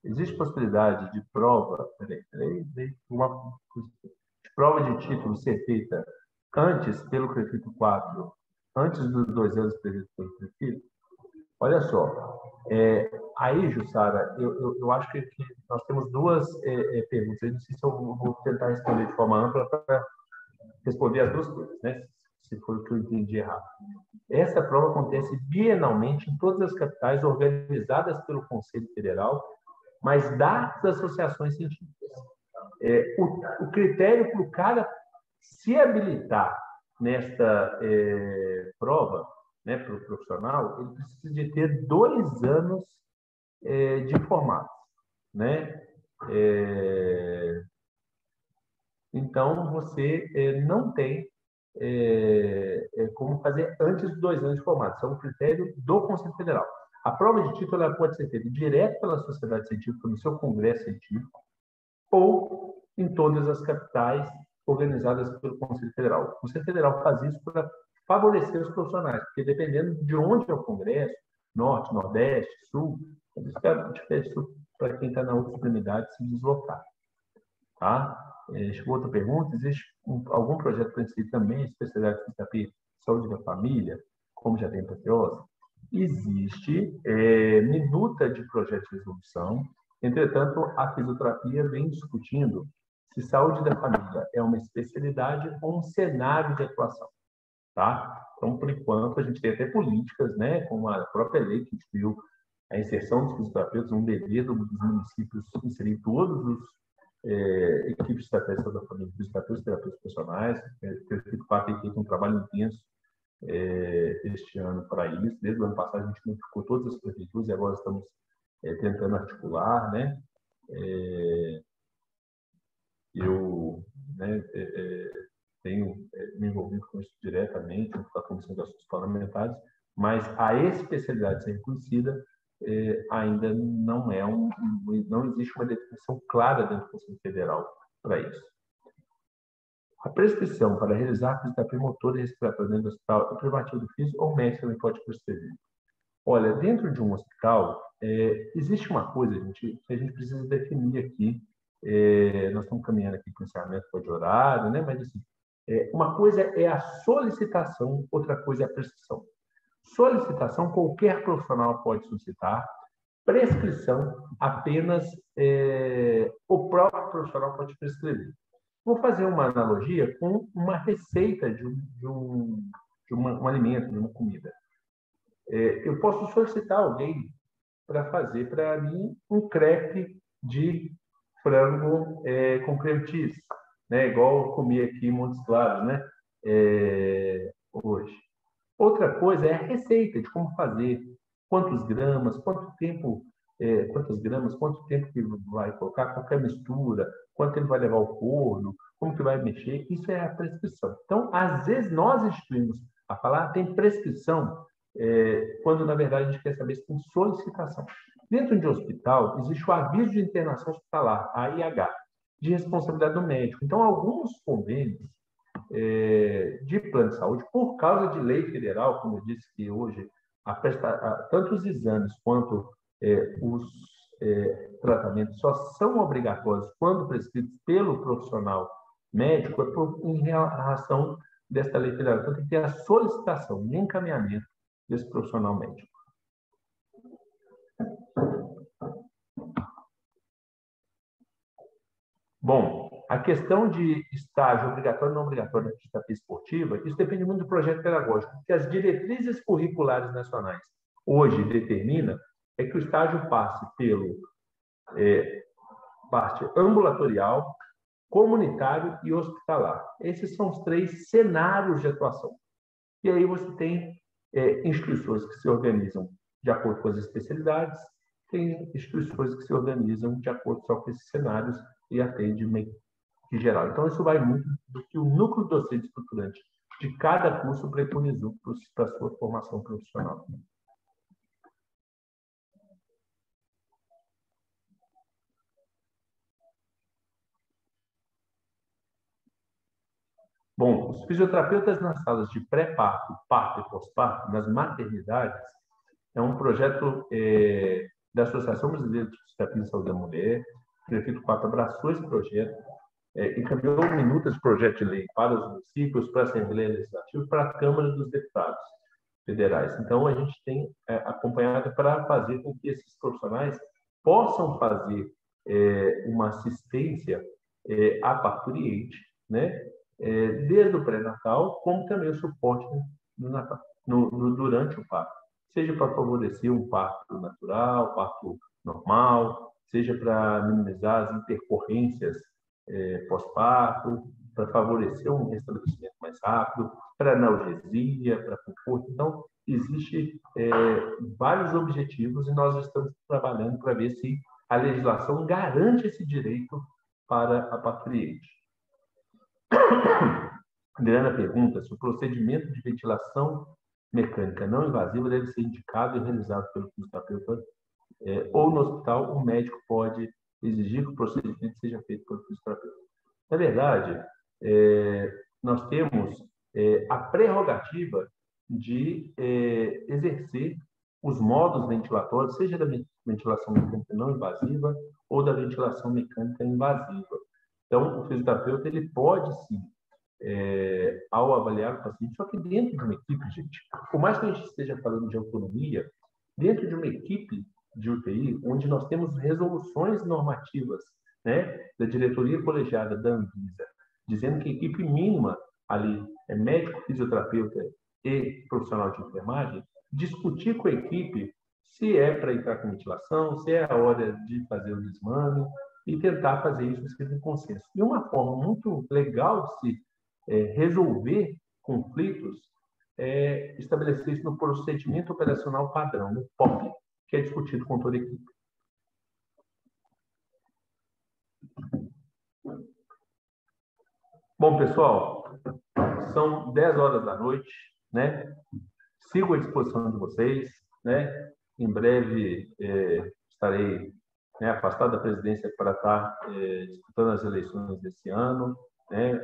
Existe possibilidade de prova, de prova de título ser feita antes pelo prefeito 4, antes dos 2 anos previstos pelo prefeito? Olha só, aí, Jussara, eu acho que nós temos duas perguntas. Eu não sei se eu vou tentar responder de forma ampla para responder as duas coisas, né? Se for o que eu entendi errado. Essa prova acontece bienalmente em todas as capitais organizadas pelo Conselho Federal, mas das associações científicas. O critério para o cara se habilitar nesta prova, né, para o profissional, ele precisa de ter 2 anos de formato, né? Então, você não tem como fazer antes de 2 anos de formato. Isso é um critério do Conselho Federal. A prova de título ela pode ser feita direto pela sociedade científica, no seu congresso científico, ou em todas as capitais organizadas pelo Conselho Federal. O Conselho Federal faz isso para favorecer os profissionais, porque dependendo de onde é o congresso, norte, nordeste, sul, fica difícil para quem está na outra extremidade se deslocar. Tá? Chegou outra pergunta: existe algum projeto para inscrever também especialidade de fisioterapia, saúde da família, como já tem endometriose? Existe minuta de projeto de resolução. Entretanto, a fisioterapia vem discutindo se saúde da família é uma especialidade ou um cenário de atuação. Tá? Então, por enquanto, a gente tem até políticas, né, como a própria lei que instituiu a inserção dos fisioterapeutas, um dever dos municípios inserir todos os equipes estratégicas da família, fisioterapeutas, terapeutas profissionais. O prefeito Pato tem feito um trabalho intenso este ano para isso. Desde o ano passado a gente notificou todas as prefeituras e agora estamos tentando articular, né? Eu, né, tenho me envolvido com isso diretamente, junto com a Comissão de Assuntos Parlamentares, mas a especialidade ser reconhecida ainda não não existe uma definição clara dentro do Conselho Federal para isso. A prescrição para realizar fisioterapia motora e respiratória dentro do hospital é privativo do físico ou o médico também pode prescrever? Olha, dentro de um hospital, existe uma coisa, gente, que a gente precisa definir aqui. Nós estamos caminhando aqui com o encerramento de horário, né? Mas, assim, uma coisa é a solicitação, outra coisa é a prescrição. Solicitação, qualquer profissional pode solicitar. Prescrição, apenas o próprio profissional pode prescrever. Vou fazer uma analogia com uma receita de um alimento, de uma comida. Eu posso solicitar alguém para fazer para mim um crepe de frango com creme cheese, né? Igual eu comi aqui em Montes Claros, né? Hoje. Outra coisa é a receita de como fazer, quantos gramas, quanto tempo, quantas gramas, quanto tempo que vai colocar, qualquer mistura, quanto ele vai levar ao forno, como que vai mexer, isso é a prescrição. Então, às vezes, nós instituímos a falar, tem prescrição, quando, na verdade, a gente quer saber se tem solicitação. Dentro de um hospital, existe o aviso de internação hospitalar, AIH, de responsabilidade do médico. Então, alguns convênios de plano de saúde, por causa de lei federal, como eu disse que hoje, tanto os exames quanto os tratamentos só são obrigatórios quando prescritos pelo profissional médico, em relação desta lei federal. Então, tem que ter a solicitação e encaminhamento desse profissional médico. Bom, a questão de estágio obrigatório ou não obrigatório na fisioterapia esportiva, isso depende muito do projeto pedagógico, porque as diretrizes curriculares nacionais hoje determinam que o estágio passe pelo parte ambulatorial, comunitário e hospitalar. Esses são os 3 cenários de atuação. E aí você tem instituições que se organizam de acordo com as especialidades, tem instituições que se organizam de acordo só com esses cenários e atendem meio que geral. Então, isso vai muito do que o núcleo docente estruturante de cada curso preconizou para a sua formação profissional. Bom, os fisioterapeutas nas salas de pré-parto, parto e pós-parto, nas maternidades, é um projeto da Associação Brasileira de Fisioterapia e Saúde da Mulher. O prefeito 4 abraçou esse projeto, encaminhou minutas de projeto de lei para os municípios, para a Assembleia Legislativa, para a Câmara dos Deputados Federais. Então, a gente tem acompanhado para fazer com que esses profissionais possam fazer uma assistência à parturiente, né? Desde o pré-natal, como também o suporte no Natal, durante o parto. Seja para favorecer um parto natural, parto normal, seja para minimizar as intercorrências pós-parto, para favorecer um restabelecimento mais rápido, para analgesia, para conforto. Então, existem vários objetivos e nós estamos trabalhando para ver se a legislação garante esse direito para a parturiente. Adriana pergunta se o procedimento de ventilação mecânica não invasiva deve ser indicado e realizado pelo fisioterapeuta ou no hospital o médico pode exigir que o procedimento seja feito pelo fisioterapeuta. Na verdade, nós temos a prerrogativa de exercer os modos ventilatórios, seja da ventilação mecânica não invasiva ou da ventilação mecânica invasiva. Então, o fisioterapeuta ele pode, sim, ao avaliar o paciente, só que dentro de uma equipe, gente, por mais que a gente esteja falando de autonomia, dentro de uma equipe de UTI, onde nós temos resoluções normativas, né, da diretoria colegiada da Anvisa, dizendo que a equipe mínima ali é médico, fisioterapeuta e profissional de enfermagem, discutir com a equipe se é para entrar com ventilação, se é a hora de fazer o desmame e tentar fazer isso escrito em consenso. E uma forma muito legal de se resolver conflitos estabelecer isso no procedimento operacional padrão, no POP, que é discutido com toda a equipe. Bom, pessoal, são 10 horas da noite, né? Sigo à disposição de vocês, né? Em breve estarei afastado da presidência para estar disputando as eleições desse ano, né?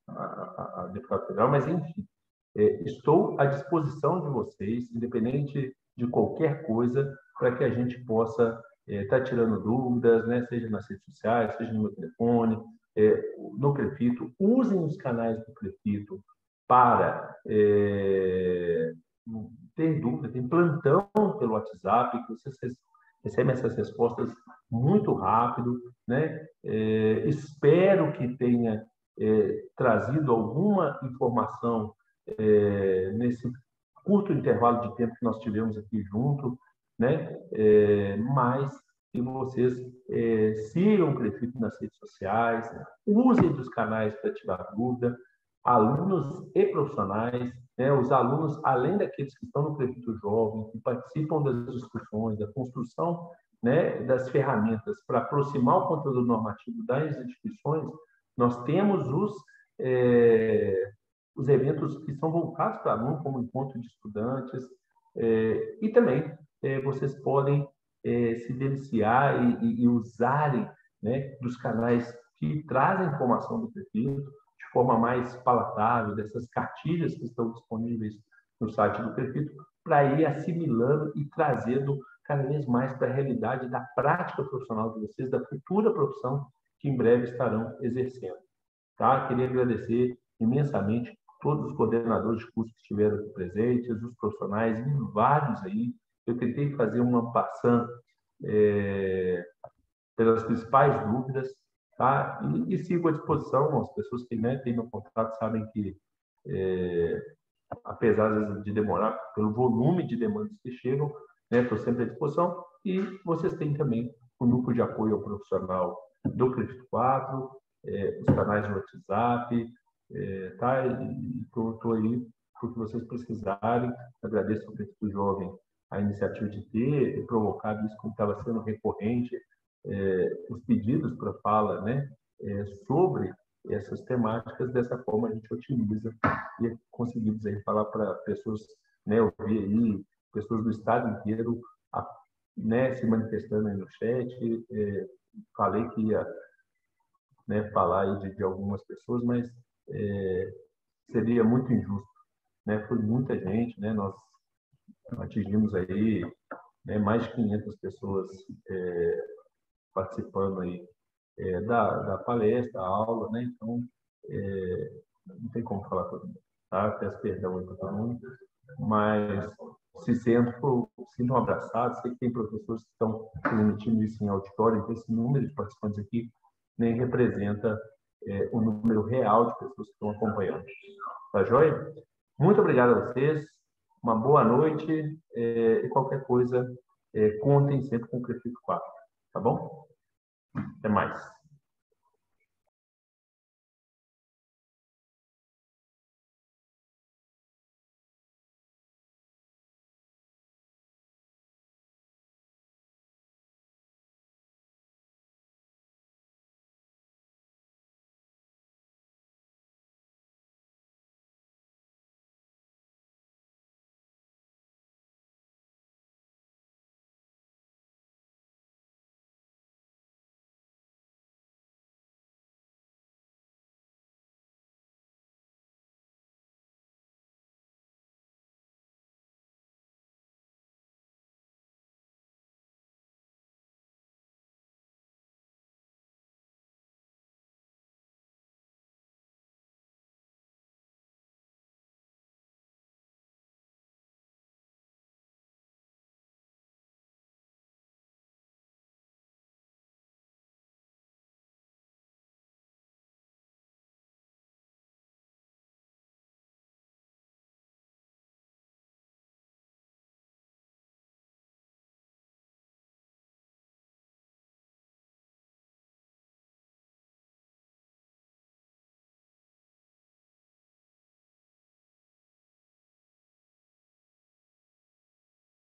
A deputado federal, mas enfim, estou à disposição de vocês, independente de qualquer coisa, para que a gente possa estar tirando dúvidas, né? Seja nas redes sociais, seja no meu telefone, no Crefito. Usem os canais do Crefito para ter dúvida, tem plantão pelo WhatsApp, que vocês recebem essas respostas muito rápido, né? Espero que tenha trazido alguma informação nesse curto intervalo de tempo que nós tivemos aqui junto, né? Mas que vocês sigam o Crefito nas redes sociais, usem dos canais para tirar dúvida, alunos e profissionais, né? Os alunos, além daqueles que estão no Crefito Jovem, que participam das discussões, da construção, né, das ferramentas para aproximar o conteúdo normativo das instituições, nós temos os eventos que são voltados para aluno, como encontro de estudantes, e também vocês podem se deliciar e usarem, né, dos canais que trazem informação do Crefito de forma mais palatável, dessas cartilhas que estão disponíveis no site do Crefito, para ir assimilando e trazendo cada vez mais para a realidade da prática profissional de vocês, da futura profissão que em breve estarão exercendo. Tá? Queria agradecer imensamente todos os coordenadores de curso que estiveram aqui presentes, os profissionais, e vários aí. Eu tentei fazer uma passant pelas principais dúvidas, tá? E sigo à disposição. As pessoas que têm meu contato sabem que, apesar às vezes de demorar, pelo volume de demandas que chegam, estou sempre à disposição. E vocês têm também o núcleo de apoio ao profissional do Crefito 4, os canais no WhatsApp, tá? Estou aí porque vocês precisarem. Agradeço ao Crefito Jovem a iniciativa de ter provocado isso, como estava sendo recorrente, os pedidos para fala, né, sobre essas temáticas. Dessa forma a gente otimiza e conseguimos aí falar para pessoas, né, eu vi aí pessoas do estado inteiro, né, se manifestando aí no chat. Falei que ia, né, falar aí de algumas pessoas, mas seria muito injusto, né? Foi muita gente, né? Nós atingimos aí, né, mais de 500 pessoas participando aí da palestra, da aula, né? Então, não tem como falar todo mundo, tá? Peço perdão aí para todo mundo, mas se sintam abraçados. Sei que tem professores que estão transmitindo isso em auditório, então esse número de participantes aqui nem representa o número real de pessoas que estão acompanhando. Tá joia? Muito obrigado a vocês, uma boa noite, e qualquer coisa, contem sempre com o Crefito 4, tá bom? Até mais.